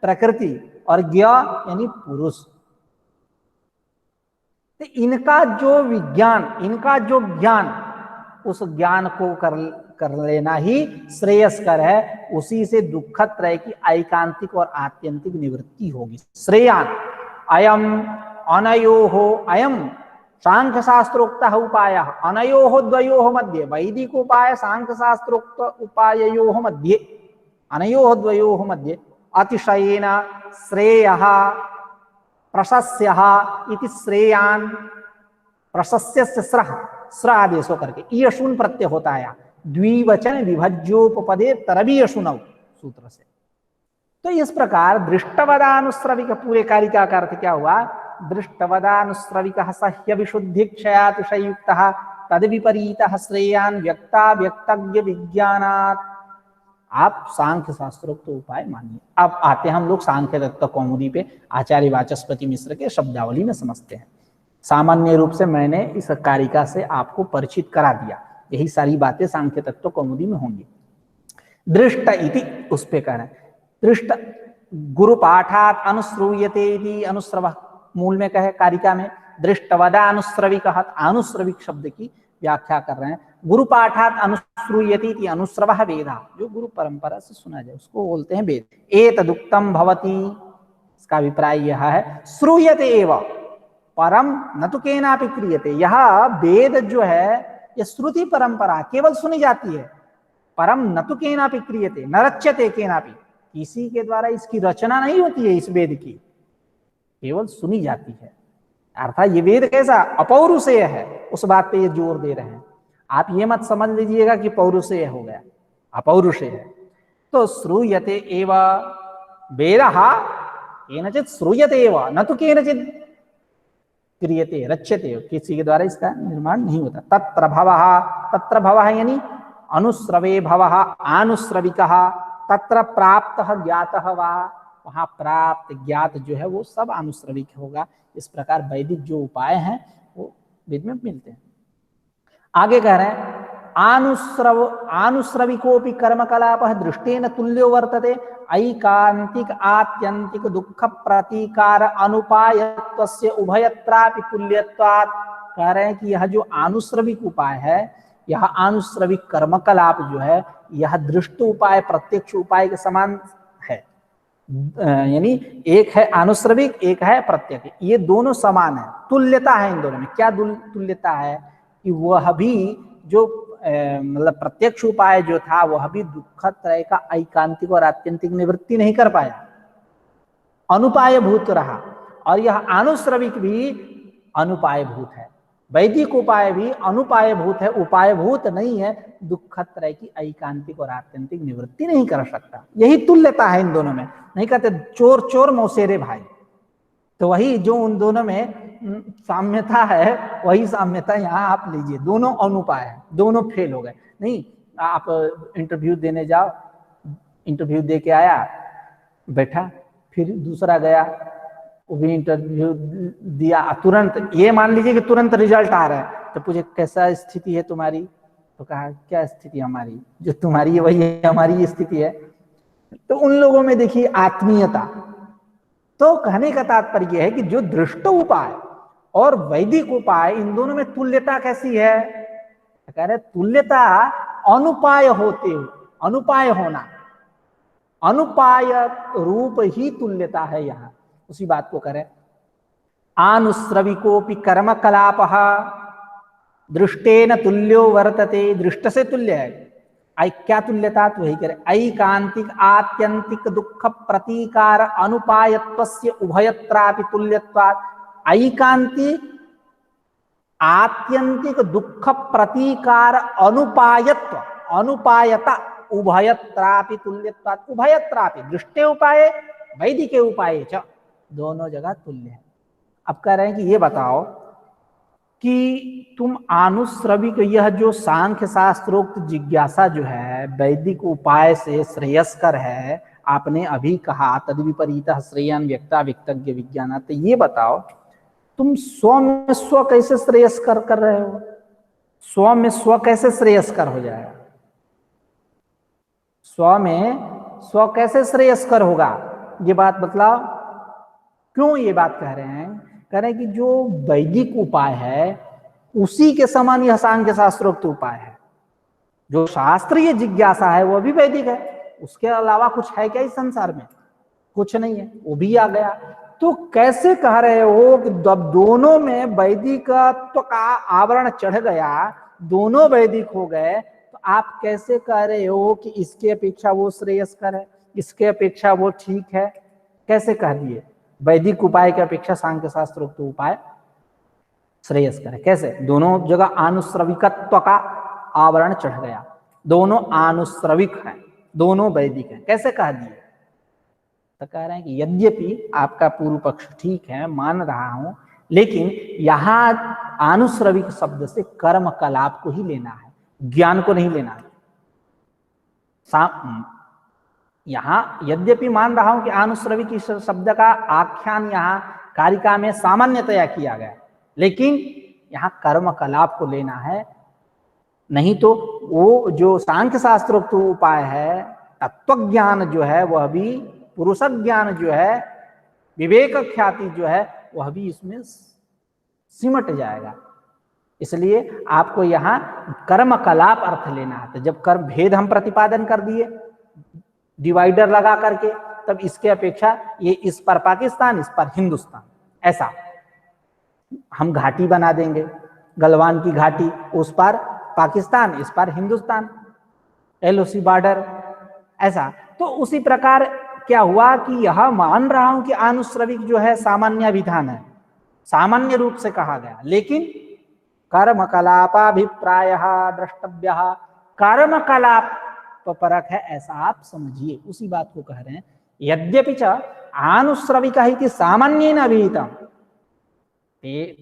प्रकृति, और ज्ञ यानी पुरुष। तो इनका जो विज्ञान, इनका जो ज्ञान, उस ज्ञान को कर लेना ही श्रेयस्कर है। उसी से दुःखत्रय की ऐकांतिक और आत्यंतिक निवृत्ति होगी। श्रेयान अयम अनयोः, अयम सांख्य शास्त्रोक्त उपाय अनयोः द्वयोः मध्ये, वैदिक उपाय सांख्य शास्त्रोक्त उपाययोः मध्ये, अनयोः द्वयोः मध्ये अतिशयेन श्रेयः प्रशस्यः इति श्रेयान, प्रशस्य से स्र आदेश होकर के ईयशून प्रत्यय होता है, द्विवचन विभज्योपपदे तरबीय सुनव सूत्र से। तो इस प्रकार दृष्टवदानुश्रविक, पूरे कारिका का अर्थ क्या हुआ? दृष्टवदानुश्रविक सह्य विशुद्धि क्षयातिशयुक्त तद विपरीत श्रेयान व्यक्ता व्यक्तज्ञ विज्ञानात्। आप सांख्य शास्त्रोक्त उपाय मानिए। अब आते हैं हम लोग सांख्य तत्व कौमुदी पे, आचार्य वाचस्पति मिश्र के शब्दावली में समझते हैं। सामान्य रूप से मैंने इस कारिका से आपको परिचित करा दिया, यही सारी बातें सांख्य तत्व कौमुदी में होंगी। दृष्ट इति उस पे कह रहे हैं, दृष्ट गुरु पाठात अनुश्रूयते इति, अनुश्रव मूल में कहे कारिका में, दृष्टवदा अनुश्रविक, अनुश्रविक शब्द की व्याख्या कर रहे हैं। गुरु पाठात अनुश्रूयते इति अनुश्रवः वेदा, जो गुरु परंपरा से सुना जाए उसको बोलते हैं वेद। एतदुक्तम भवति, इसका अभिप्राय यह है, श्रूयते एव परम न तो केनापि क्रियते। यह वेद जो है यह श्रुति परंपरा केवल सुनी जाती है, परम न तो केनापि क्रियते न रच्यते केनापि, किसी के द्वारा इसकी रचना नहीं होती है, इस वेद की केवल सुनी जाती है। अर्थात ये वेद कैसा? अपौरुषेय है, उस बात पे ये जोर दे रहे हैं। आप ये मत समझ लीजिएगा कि पौरुषेय हो गया, अपौरुषेय है। तो श्रूयते एव वेदः केनचित् श्रूयते एव न तो केनचित् क्रियते रच्यते, किसी के द्वारा इसका निर्माण नहीं होता। तत्र भवः, तत्र भवः यानी अनुश्रवे भवः आनुश्रविकः, तत्र प्राप्तः ज्ञातः वा, वहां प्राप्त ज्ञात जो है वो सब आनुश्रविक होगा। इस प्रकार वैदिक जो उपाय हैं वो वेद में मिलते हैं। आगे कह रहे हैं, आनुश्रविकोपि कर्मकलापः दृष्टेन तुल्यो वर्तते, ऐकांतिक आत्यंतिक दुःख प्रतीकार अनुपायत्वस्य उभयत्रापि तुल्यत्वात्। कह रहे हैं कि यह जो आनुश्रविक उपाय है, यह आनुश्रविक कर्मकलाप जो है, यह दृष्ट उपाय प्रत्यक्ष उपाय के समान है। यानी एक है आनुश्रविक, एक है प्रत्यक्ष, ये दोनों समान है, तुल्यता है इन दोनों में। क्या तुल्यता है? कि वह भी जो मतलब प्रत्यक्ष उपाय जो था वह भी दुःख त्रय का ऐकांतिक और आत्यंतिक निवृत्ति नहीं कर पाया, अनुपाय भूत रहा। और यह आनुश्रविक भी अनुपाय भूत है, वैदिक उपाय भी अनुपाय भूत है, उपाय भूत नहीं है, दुःख त्रय की ऐकांतिक और आत्यंतिक निवृत्ति नहीं कर सकता। यही तुल्यता है इन दोनों में। नहीं कहते चोर चोर मौसेरे भाई, तो वही जो उन दोनों में साम्यता है, वही साम्यता यहाँ आप लीजिए। दोनों अनुपाय है, दोनों फेल हो गए। नहीं, आप इंटरव्यू देने जाओ, इंटरव्यू दे के आया, बैठा, फिर दूसरा गया, वो भी इंटरव्यू दिया, तुरंत ये मान लीजिए कि तुरंत रिजल्ट आ रहा है, तो पूछे कैसा स्थिति है तुम्हारी? तो कहा क्या स्थिति हमारी? जो तुम्हारी है वही हमारी स्थिति है। तो उन लोगों में देखिए आत्मीयता। तो कहने का तात्पर्य है कि जो दृष्ट उपाय और वैदिक उपाय, इन दोनों में तुल्यता कैसी है? कह रहे तुल्यता अनुपाय होते हुए, अनुपाय होना, अनुपाय रूप ही तुल्यता है। यहाँ उसी बात को करें, आनुश्रविकोपि कर्म कलापः दृष्टेन तुल्यो वर्तते, दृष्ट से तुल्य है। क्या तुल्यता? तो वही करे, ऐकांतिक आत्यंतिक दुःख प्रतीकार अनुपायत्वस्य उभयत्रापि तुल्यत्वात्। ऐकांतिक आत्यंतिक दुःख प्रतीकार अनुपायत्व, अनुपायता उभयत्रापि तुल्यत्वात्। उभयत्रापि दृष्टे उपाय वैदिके उपाय च, दोनों जगह तुल्य है। अब कह रहे हैं कि ये बताओ कि तुम आनुश्रविक, यह जो सांख्य शास्त्रोक्त जिज्ञासा जो है वैदिक उपाय से श्रेयस्कर है, आपने अभी कहा तद विपरीत श्रेयान व्यक्ता व्यक्तज्ञ विज्ञान। तो ये बताओ तुम स्व में स्व कैसे श्रेयस्कर कर रहे हो? स्व में स्व कैसे श्रेयस्कर हो जाएगा? स्व में स्व कैसे श्रेयस्कर होगा? ये बात बतलाओ। क्यों ये बात कह रहे हैं? कह रहे हैं कि जो वैदिक उपाय है उसी के समान यह सांख्य शास्त्रोक्त उपाय है। जो शास्त्रीय जिज्ञासा है वो भी वैदिक है, उसके अलावा कुछ है क्या इस संसार में? कुछ नहीं है, वो भी आ गया। तो कैसे कह रहे हो कि दोनों में वैदिकत्व का आवरण चढ़ गया, दोनों वैदिक हो गए, तो आप कैसे कह रहे हो कि इसके अपेक्षा वो श्रेयस्कर है, इसके अपेक्षा वो ठीक है? कैसे कह दिए? वैदिक उपाय की अपेक्षा सांख्य शास्त्रोक्त उपाय श्रेयस्कर है। कैसे? दोनों जगह आनुश्रविकत्व का आवरण चढ़ गया, दोनों आनुश्रविक हैं, दोनों वैदिक हैं। कैसे कह दिए? तो कह रहे हैं कि यद्यपि आपका पूर्व पक्ष ठीक है, मान रहा हूं, लेकिन यहां आनुश्रविक शब्द से कर्म कलाप को ही लेना है, ज्ञान को नहीं लेना है। यहां यद्यपि मान रहा हूं कि आनुश्रविक शब्द का आख्यान यहां कारिका में सामान्यतया किया गया, लेकिन यहां कर्म कलाप को लेना है। नहीं तो वो जो सांख्य शास्त्रोक्त उपाय है, तत्व ज्ञान जो है वह भी, पुरुष ज्ञान जो है, विवेक ख्याति जो है वह भी इसमें सिमट जाएगा। इसलिए आपको यहां कर्म कलाप अर्थ लेना है। तो जब कर्म भेद हम प्रतिपादन कर दिए डिवाइडर लगा करके, तब इसके अपेक्षा ये इस पर पाकिस्तान, इस पर हिंदुस्तान, ऐसा हम घाटी बना देंगे, गलवान की घाटी, उस पर पाकिस्तान, इस पर हिंदुस्तान, एलओसी बॉर्डर, ऐसा। तो उसी प्रकार क्या हुआ कि यह मान रहा हूं कि आनुश्रविक जो है सामान्य विधान है, सामान्य रूप से कहा गया, लेकिन कर्म कलापाभिप्राय द्रष्टव्य, कर्म कलाप तो परक है, ऐसा आप समझिए। उसी बात को कह रहे हैं, यद्यपि च आनुश्रविक इति सामान्येन अभिहितम्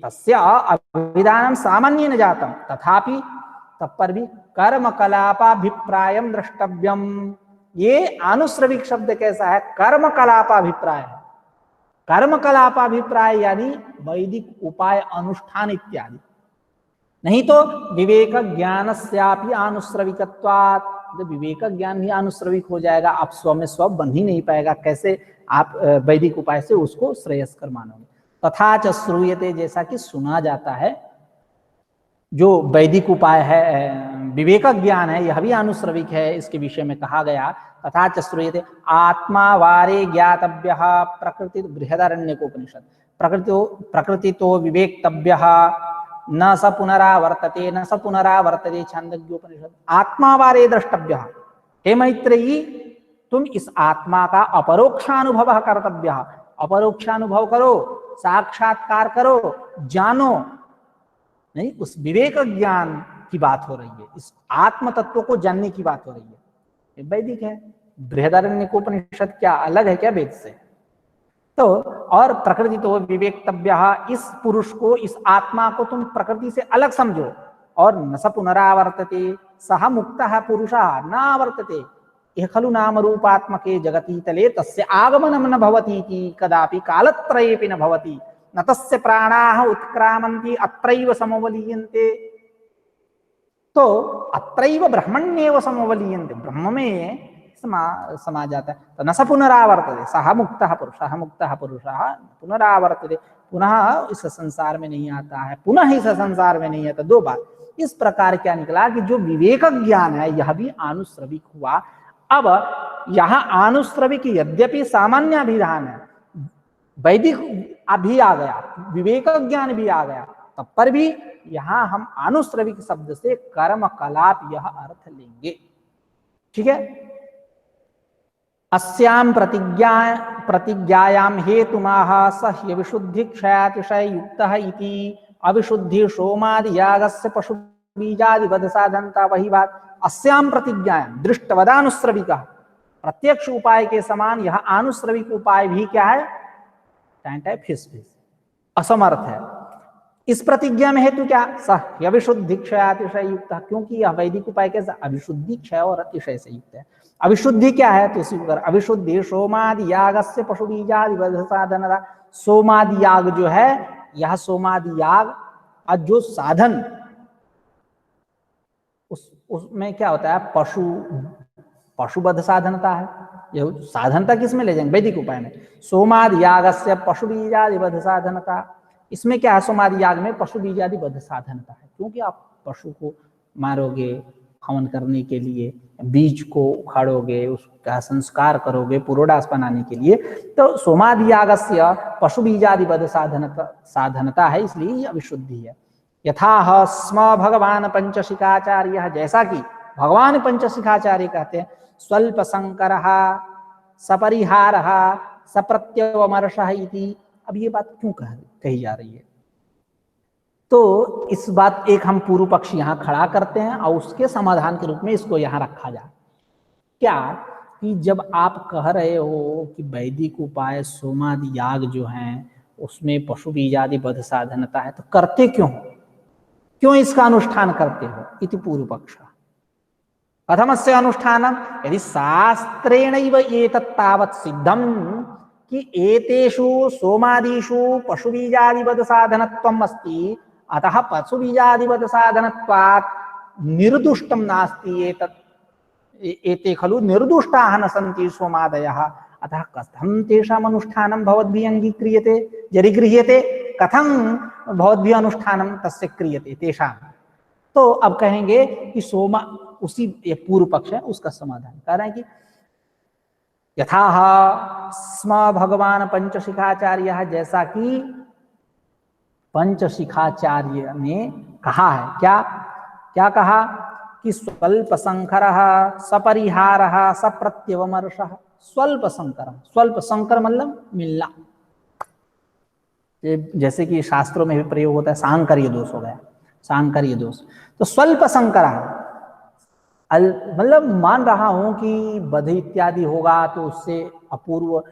तस्य अभिधानं सामान्येन जातम् तथापि तब पर भी कर्म कलापाभिप्रायम द्रष्टव्यम। ये आनुश्रविक शब्द कैसा है? कर्म कलापाभिप्राय है। कर्म कलापाभिप्राय यानी वैदिक उपाय अनुष्ठान इत्यादि, नहीं तो विवेक ज्ञान स्यापि आनुश्रविकत्वात्, जब विवेक ज्ञान भी आनुश्रविक हो जाएगा, आप स्व में स्व बन ही नहीं पाएगा, कैसे आप वैदिक उपाय से उसको श्रेयस्कर मानोगे? तथा च श्रूयते, जैसा कि सुना जाता है, जो वैदिक उपाय है, विवेक ज्ञान है, यह भी आनुश्रविक है। इसके विषय में कहा गया, तथा च श्रूयते आत्मा वारे ज्ञातव्य प्रकृति, बृहदारण्यकोपनिषद, प्रकृति तो विवेक्तव्य न स पुनरावर्तते, न स पुनरावर्तते, छांदोग्योपनिषद। आत्मा वारे द्रष्टव्य, हे मैत्रेयी तुम इस आत्मा का अपरोक्षानुभव कर्तव्य, अपरोक्षानुभव करो, साक्षात्कार करो, जानो। नहीं, उस विवेक ज्ञान की बात हो रही है, इस आत्म तत्व को जानने की बात हो रही है। ये वैदिक है। बृहदारण्यकोपनिषद क्या अलग है क्या वेद से? तो और प्रकृति तो विवेक्तव्य, इस पुरुष को, इस आत्मा को तुम प्रकृति से अलग समझो। और न स पुनरावर्तते, सह मुक्तः पुरुषः न आवर्तते, यह खलु नाम रूपात्मके जगति तले तस्य आगमनं न भवति इति कदापि कालत्रयेपि न भवति, न तस्य प्राणाः उत्क्रामन्ति अत्रैव समवलीयन्ते। तो अत्रैव ब्रह्मण्येव समवलीयन्ते, ब्रह्म में समा जाता है। तो न स पुनरावर्तते, सह मुक्तः पुरुषः, मुक्तः पुरुषः पुनरावर्तते, पुनः इस संसार में नहीं आता है, पुनः इस संसार में नहीं आता। दो बात। इस प्रकार क्या निकला कि जो विवेक ज्ञान है यह भी आनुश्रविक हुआ। अब यहां आनुश्रविक यद्यपि सामान्य अभिधान है, वैदिक अभी आ गया, विवेक ज्ञान भी आ गया, तब पर भी यहां हम आनुश्रविक शब्द से कर्म कलाप यह अर्थ लेंगे। ठीक है। अस्याम प्रतिज्ञायाम हेतुमाह सह्य विशुद्धि क्षयातिशय युक्तः इति अविशुद्धि सोमादि यागस्य पशु बीजादि वध साधनता। वही बात, अस्याम प्रतिज्ञायाम दृष्टवदानुश्रविक, प्रत्यक्ष उपाय के समान यह आनुश्रविक उपाय भी क्या है? फिस असमर्थ है। इस प्रतिज्ञा में हेतु क्या? सह्य विशुद्धि क्षयातिशय युक्त, क्योंकि यह वैदिक उपाय कैसा? अविशुद्धि क्षय और अतिशय से युक्त है। अविशुद्धि क्या है? तो इसी प्रकार अविशुद्धि सोमादि यागस्य पशु बीजादि वध साधनता। सोमादि याग जो है, यह सोमादि याग जो साधन, उसमें क्या होता है? पशुवध साधनता है। यह साधनता किसमें ले जाएंगे? वैदिक उपाय में। सोमादि यागस्य पशु बीजादि वध साधनता, इसमें क्या है, सोमादि याग में पशु बीजादि वध साधनता है, क्योंकि आप पशु को मारोगे हवन करने के लिए, बीज को उखाड़ोगे, उसका संस्कार करोगे पुरोडास बनाने के लिए, तो सोमादि यागस्य पशु बीजादि वध साधनता है, इसलिए यह अविशुद्धि है। यथा स्म भगवान पंचशिखाचार्य, जैसा कि भगवान पंचशिखाचार्य कहते हैं, स्वल्प संकर सपरिहार सप्रत्यवमर्श इति। अब ये बात क्यों कही जा रही है, तो इस बात एक हम पूर्व पक्ष यहाँ खड़ा करते हैं और उसके समाधान के रूप में इसको यहाँ रखा जाए। क्या कि जब आप कह रहे हो कि वैदिक उपाय सोमादि याग जो हैं उसमें पशु बीजादि वध साधनता है, तो करते क्यों इसका अनुष्ठान करते हो, इति पूर्व पक्ष। कथमस्य अनुष्ठानम, यदि शास्त्रेणैव एतत् तावत् सिद्धम कि एतेषु सोमादिषु पशुबीजादिवद साधनत्वम् अस्ति, अतः पशुबीजादिवद साधनत्वात् निर्दुष्टं नास्ति एते खलु निर्दुष्टाः न सन्ति सोमादयः, अतः कथं तेषाम् अनुष्ठानं भवद्भिः अङ्गीक्रियते, यदि गृह्यते कथं भवद्भिः अनुष्ठानं तस्य क्रियते तेषां। तो अब कहेंगे कि सोमा, उसी एक पूर्व पक्ष है उसका समाधान कह रहे हैं कि यथा स्म भगवान पंचशिखाचार्य, जैसा कि पंचशिखाचार्य ने कहा है, क्या कहा कि स्वल्प संकर सपरिहार सप्रत्यवमर्श। स्वल्प संकर मतलब मिलना, जैसे कि शास्त्रों में भी प्रयोग होता है, सांकर्य दोष हो गया, सांकर्य दोष। तो स्वल्प संकर मतलब मान रहा हूं कि वध इत्यादि होगा तो उससे अपूर्व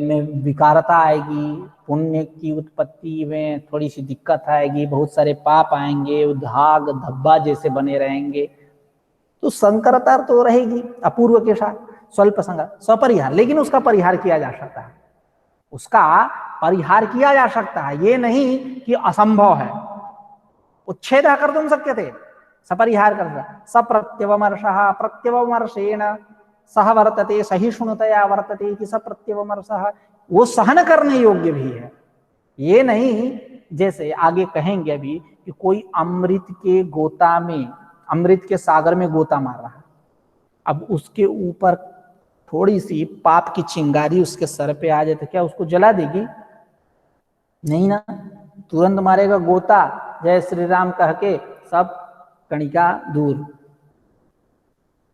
में विकारता आएगी, पुण्य की उत्पत्ति में थोड़ी सी दिक्कत आएगी, बहुत सारे पाप आएंगे, धाग धब्बा जैसे बने रहेंगे, तो संकरता तो रहेगी अपूर्व के साथ। स्वल्प संकर स्वपरिहार, लेकिन उसका परिहार किया जा सकता है, उसका परिहार किया जा सकता है, ये नहीं कि असंभव है। उच्छेद कर तुम शक्य थे, सपरिहार कर सप्रत्यवमर्श प्रत्यवमर्शेण सह वर्तते सहिष्णुतया वर्तते कि सप्रत्यवमर्श, वो सहन करने योग्य भी है। ये नहीं जैसे आगे कहेंगे अभी कि कोई अमृत के गोता में, अमृत के सागर में गोता मार रहा है, अब उसके ऊपर थोड़ी सी पाप की चिंगारी उसके सर पे आ जाए तो क्या उसको जला देगी? नहीं ना, तुरंत मारेगा गोता, जय श्री राम कह के सब कणिका दूर,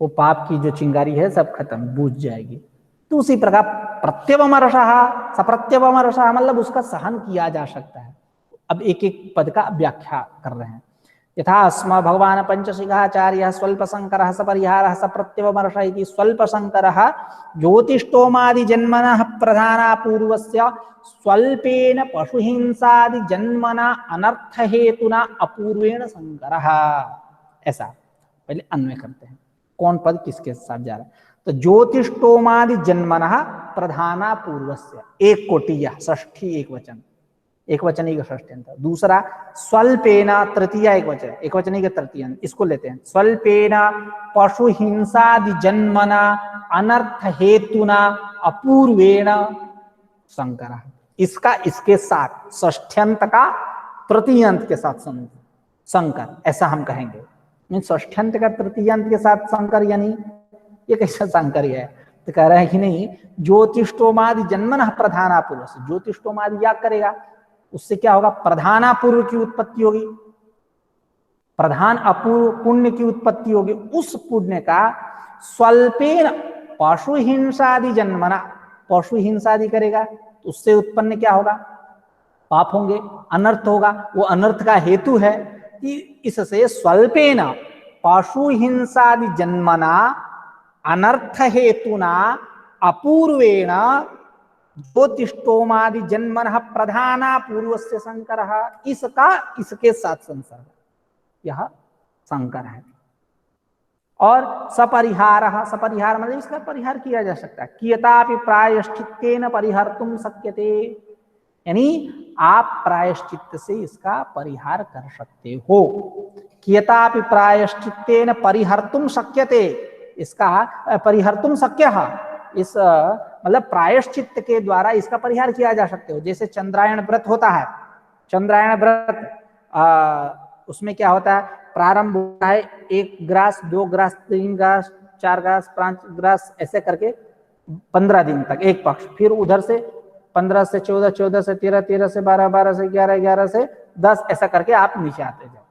वो पाप की जो चिंगारी है सब खत्म, बुझ जाएगी। तो उसी प्रकार प्रत्यवमर्शः सप्रत्यवमर्शः मतलब उसका सहन किया जा सकता है। अब एक एक पद का व्याख्या कर रहे हैं। यथा स्म भगवान पंचशिखाचार्य स्वल्प संकर सपरिहार सप्रत्यवमर्श इति। स्वल्प संकर ज्योतिष्टोमादि जन्मनः प्रधाना पूर्वस्य स्वल्पेन पशुहिंसादि जन्मना अनर्थ हेतुना अपूर्वेण संकरः। ऐसा पहले अन्वय करते हैं, कौन पद किसके साथ जा रहा है। तो ज्योतिष्टोमादि जन्मनः प्रधाना पूर्वस्य, एक कोटि षष्ठी एक वचन, एक वचनी का षष्ठी अंत। दूसरा स्वल्पेना तृतीय एक वचन, एक वचनी का तृतीय अंत, इसको लेते हैं। स्वल्पेना पशु हिंसादि जन्मना अनर्थ हेतुना अपूर्वेण संकर। इसका इसके साथ षष्ठ्यंत का तृतीय अंत के साथ संकर, ऐसा हम कहेंगे। षष्ठ्यंत का तृतीय अंत के साथ संकर यानी ये कैसा संकर है? तो कह रहे हैं कि नहीं, ज्योतिष्टोमादि जन्मनः प्रधाना पूर्व से, ज्योतिष्टोमादि क्या करेगा, उससे क्या होगा, प्रधाना पूर्व की उत्पत्ति होगी, प्रधान अपूर्व पुण्य की उत्पत्ति होगी। उस पुण्य का स्वल्पेन पशु हिंसादि जन्मना, पशु हिंसादि करेगा तो उससे उत्पन्न क्या होगा, पाप होंगे, अनर्थ होगा। वो अनर्थ का हेतु है कि इससे स्वल्पेन पशु हिंसादि जन्मना अनर्थ हेतुना अपूर्वेण ज्योतिष्टोमादि जन्मनः प्रधाना पूर्वस्य संकरः। इसका इसके साथ संसर्ग, यह संकर है। और सपरिहारः, सपरिहार मतलब इसका परिहार किया जा सकता है। कियतापि प्रायश्चित्तेन परिहर्तुं शक्यते, यानी आप प्रायश्चित्त से इसका परिहार कर सकते हो। कियतापि प्रायश्चित्तेन परिहर्तुं शक्यते, इसका परिहर्तुं शक्यः, इस मतलब प्रायश्चित्त के द्वारा इसका परिहार किया जा सकते हो। जैसे चंद्रायण व्रत होता है, चंद्रायण व्रत उसमें क्या होता है, प्रारंभ होता है 1 grass, 2 grass, 3 grass, 4 grass, 5 grass, ऐसे करके 15 दिन तक एक पक्ष, फिर उधर से 15 से 14, 14 से 13, 13 से 12, 12 से 11, 11 से 10, ऐसा करके आप नीचे आते जाओ।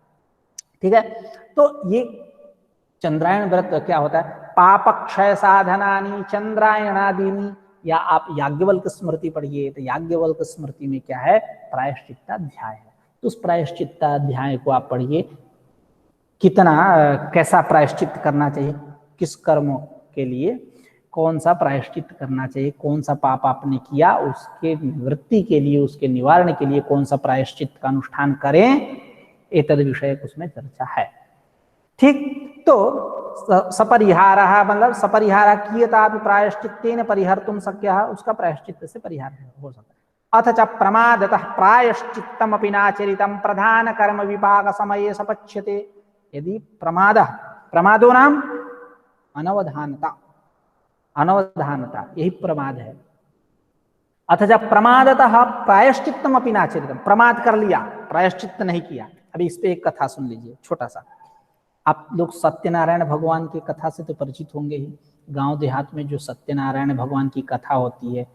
ठीक है, तो ये चंद्रायण व्रत क्या होता है, पाप क्षय साधनानी चंद्रायणादीनी, या आप याज्ञवल्क्य स्मृति पढ़िए, तो याज्ञवल्क्य स्मृति में क्या है, प्रायश्चित्ताध्याय है, तो उस प्रायश्चित्ताध्याय को आप पढ़िए, कितना कैसा प्रायश्चित करना चाहिए, किस कर्मों के लिए कौन सा प्रायश्चित करना चाहिए, कौन सा पाप आपने किया उसके निवृत्ति के लिए, उसके निवारण के लिए कौन सा प्रायश्चित का अनुष्ठान करें, एतद विषय उसमें चर्चा है। ठीक, तो सपरिहार, मतलब सपरिहार कियता प्रायश्चित्तेन परिहर्तुं शक्यः, उसका प्रायश्चित से परिहार हो सकता है। अथ च प्रमादतः प्रायश्चित्तमपि नाचरितं प्रधान कर्म विपाक समये सपच्यते, यदि प्रमादो नाम अनवधानता, अनवधानता यही प्रमाद है। अथ जब प्रमादतः प्रायश्चित्तमपि नाचरितं, प्रमाद कर लिया, प्रायश्चित्त नहीं किया। अभी इस पे एक कथा सुन लीजिए, छोटा सा। आप लोग सत्यनारायण भगवान की कथा से तो परिचित होंगे ही, गांव देहात में जो सत्यनारायण भगवान की कथा होती है,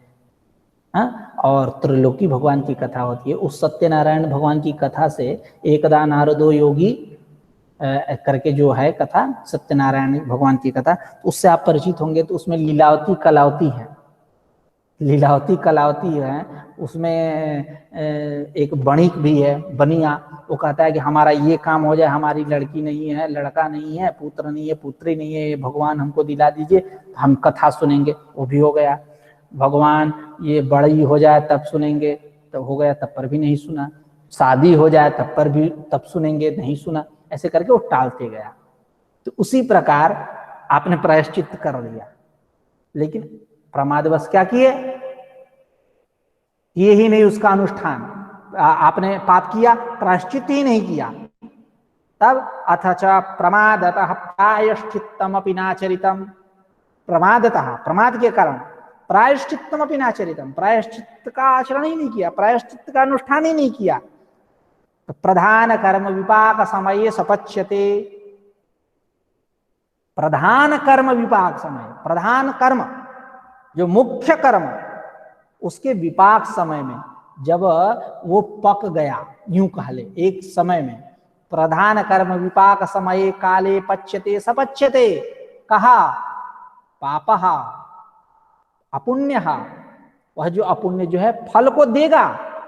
और त्रिलोकी भगवान की कथा होती है, उस सत्यनारायण भगवान की कथा से एकदा नारदो योगी करके जो है कथा, सत्यनारायण भगवान की कथा, उससे आप परिचित होंगे। तो उसमें लीलावती कलावती है, लीलावती कलावती है, उसमें एक बणिक भी है, बनिया, वो कहता है कि हमारा ये काम हो जाए, हमारी लड़की नहीं है, लड़का नहीं है, पुत्र नहीं है, पुत्री नहीं है, भगवान हमको दिला दीजिए, हम कथा सुनेंगे। वो भी हो गया। भगवान ये बड़ी हो जाए तब सुनेंगे, तब हो गया, तब पर भी नहीं सुना। शादी हो जाए तब पर भी, तब सुनेंगे, नहीं सुना। ऐसे करके वो टालते गया। तो उसी प्रकार आपने प्रायश्चित कर लिया, लेकिन प्रमादवश क्या किए, ये ही नहीं उसका अनुष्ठान, आपने पाप किया, प्रायश्चित ही नहीं किया। तब अथ च प्रमादतः प्रायश्चित्तमपि नाचरितम्, प्रमादतः, प्रमाद के कारण, प्रायश्चित्तमपि नाचरितम्, प्रायश्चित्त का आचरण ही नहीं किया, प्रायश्चित्त का अनुष्ठान ही नहीं किया। तो प्रधान कर्म विपाक समये सपच्यते, प्रधान कर्म विपाक समय, प्रधान कर्म जो मुख्य कर्म, उसके विपाक समय में जब वो पक गया, यूं कह ले, एक समय में, प्रधान कर्म विपाक समय काले पच्यते सपच्यते, कहा पापः अपुण्यः, वह जो अपुण्य जो है फल को देगा,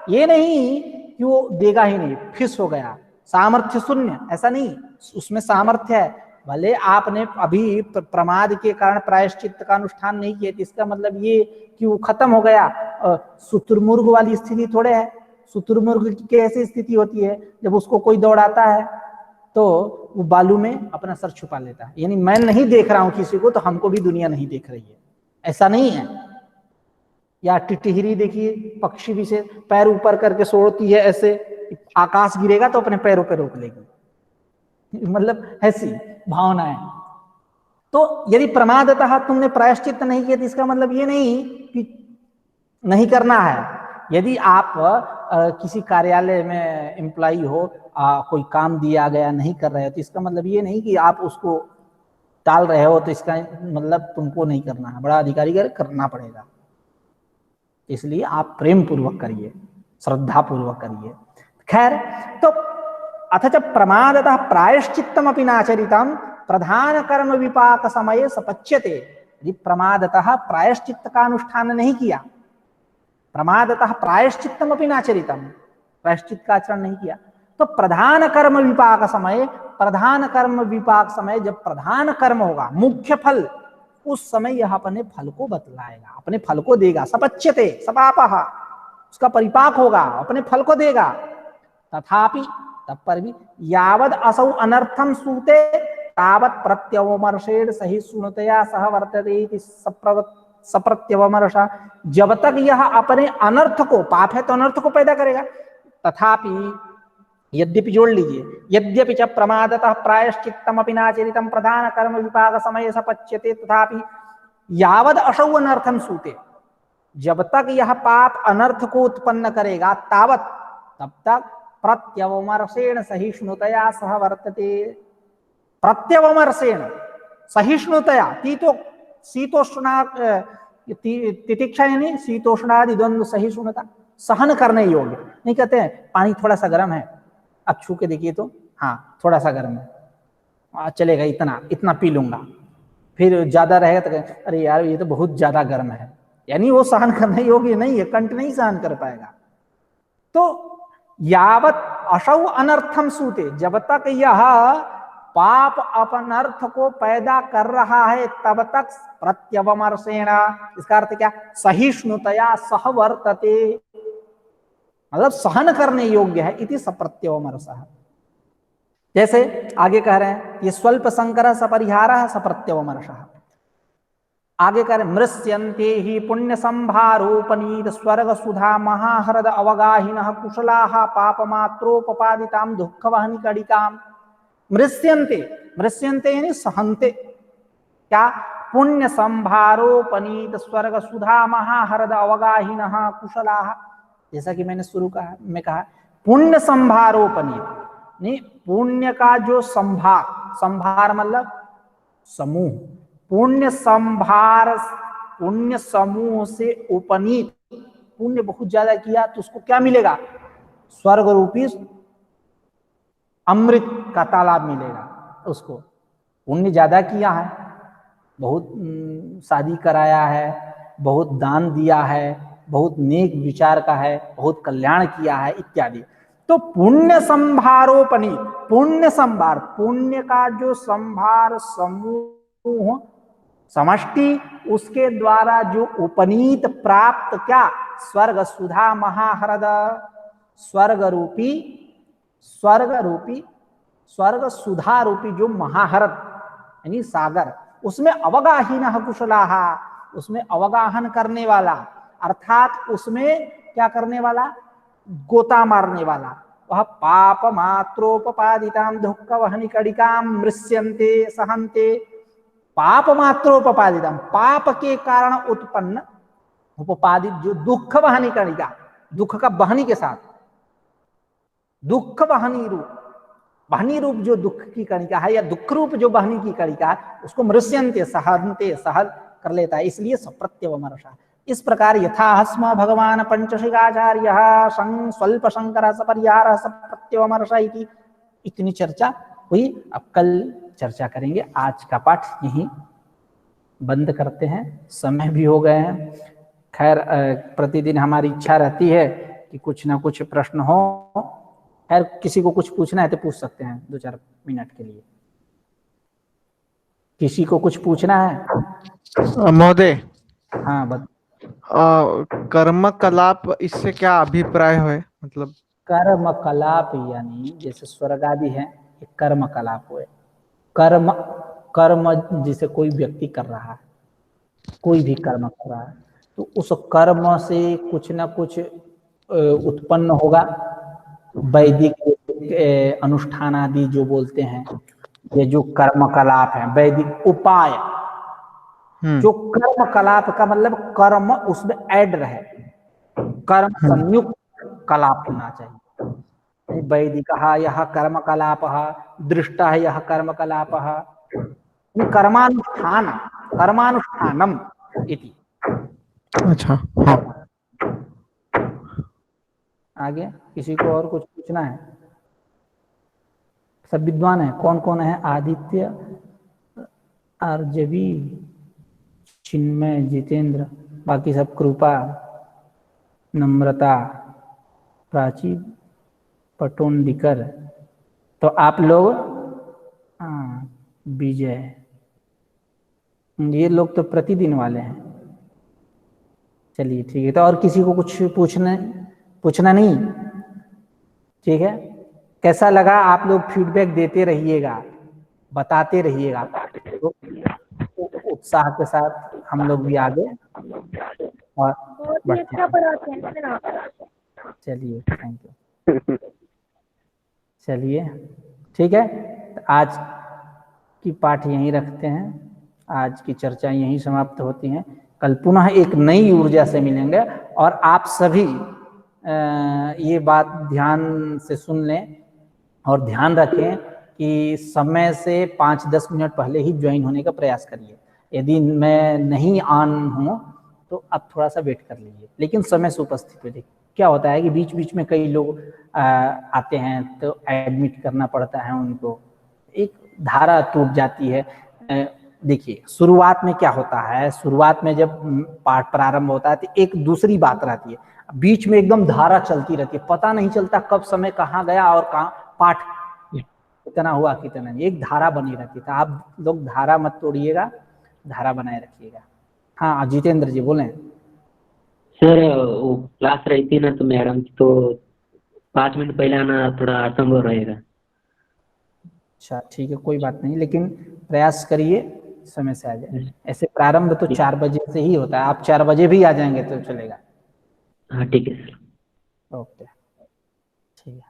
ये नहीं कि वो देगा ही नहीं, फिस हो गया, सामर्थ्य शून्य, ऐसा नहीं, उसमें सामर्थ्य है। भले आपने अभी प्रमाद के कारण प्रायश्चित्त का अनुष्ठान नहीं किया, इसका मतलब ये कि वो खत्म हो गया। शुतुरमुर्ग वाली स्थिति थोड़े है। शुतुरमुर्ग की कैसी स्थिति होती है, जब उसको कोई दौड़ाता है तो वो बालू में अपना सर छुपा लेता है, यानी मैं नहीं देख रहा हूं किसी को, तो हमको भी दुनिया नहीं देख रही है, ऐसा नहीं है। या टिटहिरी देखिए, पक्षी भी से पैर ऊपर करके सोड़ती है, ऐसे आकाश गिरेगा तो अपने पैरों पे रोक लेगी, मतलब ऐसी भावना है। तो यदि प्रमादतः तुमने प्रायश्चित नहीं किया, तो इसका मतलब ये नहीं कि नहीं करना है। यदि आप किसी कार्यालय में एम्प्लॉई हो, कोई काम दिया गया नहीं कर रहे हो, तो इसका मतलब ये नहीं कि आप उसको टाल रहे हो, तो इसका मतलब तुमको नहीं करना है, बड़ा अधिकारी करना पड़ेगा। इसलिए आप प्रेम पूर्वक करिए, श्रद्धा पूर्वक करिए। खैर, तो अथ च प्रमादतः प्रायश्चित्तमपि नाचरितं प्रधान कर्म विपाक समये सपच्यते, यदि प्रमादतः प्रायश्चित्त का अनुष्ठान नहीं किया, प्रमादतः प्रायश्चित्तमपि नाचरितं, प्रायश्चित्त का आचरण नहीं किया, तो प्रधान कर्म विपाक समय, प्रधान कर्म विपाक समय जब प्रधान कर्म होगा, मुख्य फल, उस समय यह अपने फल को बतलाएगा, अपने फल को देगा। सपच्यते, सपापः, उसका परिपाक होगा, अपने फल को देगा। तथापि, तब पर भी, यावद असौ अनर्थम सूते तावत प्रत्यवमर्षेण सही सुनतया सह वर्तते इति सप्रत्यवमर्षा, जब तक यह अपने अनर्थ को, पाप है तो अनर्थ को पैदा करेगा। तथापि, यद्यपि, जोड़ लीजिए, यद्यपि च प्रमादतः प्रायश्चित्तमपि नाचरितं प्रधान कर्म विपाक समय सपच्यते, तथापि यावद असौ अनर्थम सूते, जब तक यह पाप अनर्थ को उत्पन्न करेगा, तावत तब तक प्रत्यवमर्षेण सहिष्णुतया सह वर्तते। प्रत्यवमर्षेण सहिष्णुतया, शीतोष्णा तितिक्षा यानी शीतोष्णादि द्वंद्व सहिष्णुता, सहन करने योग्य। नहीं कहते हैं पानी थोड़ा सा गर्म है, अब छू के देखिए तो हाँ थोड़ा सा गर्म है, चलेगा, इतना इतना पी लूंगा। फिर ज्यादा रहेगा तो अरे यार ये तो बहुत ज्यादा गर्म है, यानी वो सहन करने योग्य नहीं है, कंठ नहीं सहन कर पाएगा। तो यावत असौ अनर्थम सूते, जब तक यह पाप अपनर्थ को पैदा कर रहा है तब तक प्रत्यवमर्षेण, इसका अर्थ क्या, सहिष्णुतया सहवर्तते, मतलब सहन करने योग्य है, इति सप्रत्यवमर्षः। जैसे आगे कह रहे हैं ये स्वल्प संकर सपरिहारः सप्रत्यवमर्षः। आगे कह रहे हैं मृस्यन्ते ही पुण्य संभारोपनीत स्वर्ग सुधा महाहृद अवगाहिनः कुशलाः पापमात्रोपपादितां दुःखवहनि कणिकाम्। मृस्यन्ते, मृस्यन्ते यानी सहन्ते, क्या, पुण्य संभारोपनीत स्वर्ग सुधा महाहृद अवगाहिनः कुशलाः। जैसा कि मैंने शुरू में कहा पुण्य संभारोपनीत, नहीं, पुण्य का जो संभार, संभार मतलब समूह, पुण्य संभार, पुण्य समूह से उपनीत, पुण्य बहुत ज्यादा किया तो उसको क्या मिलेगा, स्वर्ग रूपी अमृत का तालाब मिलेगा उसको। पुण्य ज्यादा किया है, बहुत शादी कराया है, बहुत दान दिया है, बहुत नेक विचार का है, बहुत कल्याण किया है इत्यादि, तो पुण्य संभारोपनी, पुण्य संभार, पुण्य का जो संभार समूह समष्टि, उसके द्वारा जो उपनीत प्राप्त क्या, स्वर्ग सुधा महाहृद, स्वर्ग रूपी, स्वर्ग रूपी, स्वर्ग सुधा रूपी जो महाहृद यानी सागर, उसमें अवगाहीन कुशलाः, उसमें अवगाहन करने वाला, अर्थात उसमें क्या करने वाला, गोता मारने वाला, वह पाप मात्रोपपादिताम दुःख वहनि कणिकाम मृस्यन्ते सहन्ते। पाप मात्रोपपादिताम, पाप के कारण उत्पन्न उपपादित जो दुःख वहनि कणिका, दुख का बहनी के साथ, दुःख बहनी रूप, बहनी रूप जो दुख की कणिका है या दुख रूप जो बहनी की कणिका है, उसको मृस्यन्ते सहन्ते, सहन कर लेता है, इसलिए सप्रत्यवमर्षः। इस प्रकार यथा स्म भगवान पंचशिखाचार्य स्वल्प शंकर सपरिहारः सप्रत्यवमर्षः इति, इतनी चर्चा हुई। अब कल चर्चा करेंगे। आज का पाठ यहीं बंद करते हैं, समय भी हो गए हैं। खैर प्रतिदिन हमारी इच्छा रहती है कि कुछ ना कुछ प्रश्न हो। खैर किसी को कुछ पूछना है तो पूछ सकते हैं 2-4 मिनट के लिए। किसी को कुछ पूछना है महोदय? हाँ बता। कर्म कलाप, इससे क्या अभिप्राय है? मतलब कर्म कलाप यानी जैसे स्वर्ग आदि है, कर्म कलाप हुए। कर्म, कर्म जिसे कोई व्यक्ति कर रहा है, कोई भी कर्म कर रहा है, तो उस कर्म से कुछ ना कुछ उत्पन्न होगा। वैदिक अनुष्ठान आदि जो बोलते हैं, ये जो कर्म कलाप है, वैदिक उपाय, जो कर्म कलाप का मतलब कर्म उसमें ऐड रहे, कर्म संयुक्त कलाप होना चाहिए। वैदिक यह कर्म कलाप, दृष्ट है यह कर्म कलाप, कर्मानुष्ठान, कर्मानुष्ठानम इति। अच्छा हाँ। आगे किसी को और कुछ पूछना है? सब विद्वान है। कौन कौन है? आदित्य, आरजवी, चिन्मय, जितेंद्र, बाकी सब कृपा, नम्रता, प्राची, पटोंडिकर, तो आप लोग, हाँ विजय, ये लोग तो प्रतिदिन वाले हैं। चलिए ठीक है। तो और किसी को कुछ पूछना नहीं? ठीक है। कैसा लगा? आप लोग फीडबैक देते रहिएगा, बताते रहिएगा, तो उत्साह के साथ हम लोग भी आगे और बढ़ते हैं। चलिए थैंक यू। चलिए ठीक है, तो आज की पाठ यहीं रखते हैं। आज की चर्चा यहीं समाप्त होती है। कल पुनः एक नई ऊर्जा से मिलेंगे और आप सभी ये बात ध्यान से सुन लें और ध्यान रखें कि समय से 5-10 मिनट पहले ही ज्वाइन होने का प्रयास करिए। यदि मैं नहीं ऑन हूँ तो आप थोड़ा सा वेट कर लीजिए, लेकिन समय से उपस्थित हो जाइए। क्या होता है कि बीच बीच में कई लोग आते हैं तो एडमिट करना पड़ता है उनको, एक धारा टूट जाती है। देखिए शुरुआत में क्या होता है, शुरुआत में जब पाठ प्रारंभ होता है तो एक दूसरी बात रहती है, बीच में एकदम धारा चलती रहती है, पता नहीं चलता कब समय कहाँ गया और कहाँ पाठ कितना हुआ कितना नहीं, एक धारा बनी रहती है। आप लोग धारा मत तोड़िएगा, धारा बनाए रखिएगा। हाँ जितेंद्र जी बोलें। सर वो क्लास रहती ना तो मैडम की, तो 5 मिनट पहले आना थोड़ा असंभव रहेगा। अच्छा ठीक है, कोई बात नहीं, लेकिन प्रयास करिए समय से आ जाए। ऐसे प्रारंभ तो 4 बजे से ही होता है, आप 4 बजे भी आ जाएंगे तो चलेगा। हाँ ठीक है सर। ओके ठीक है,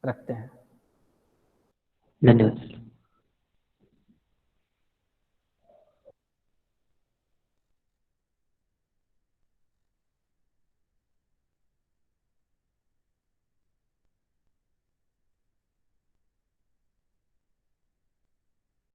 रखते हैं। धन्यवाद।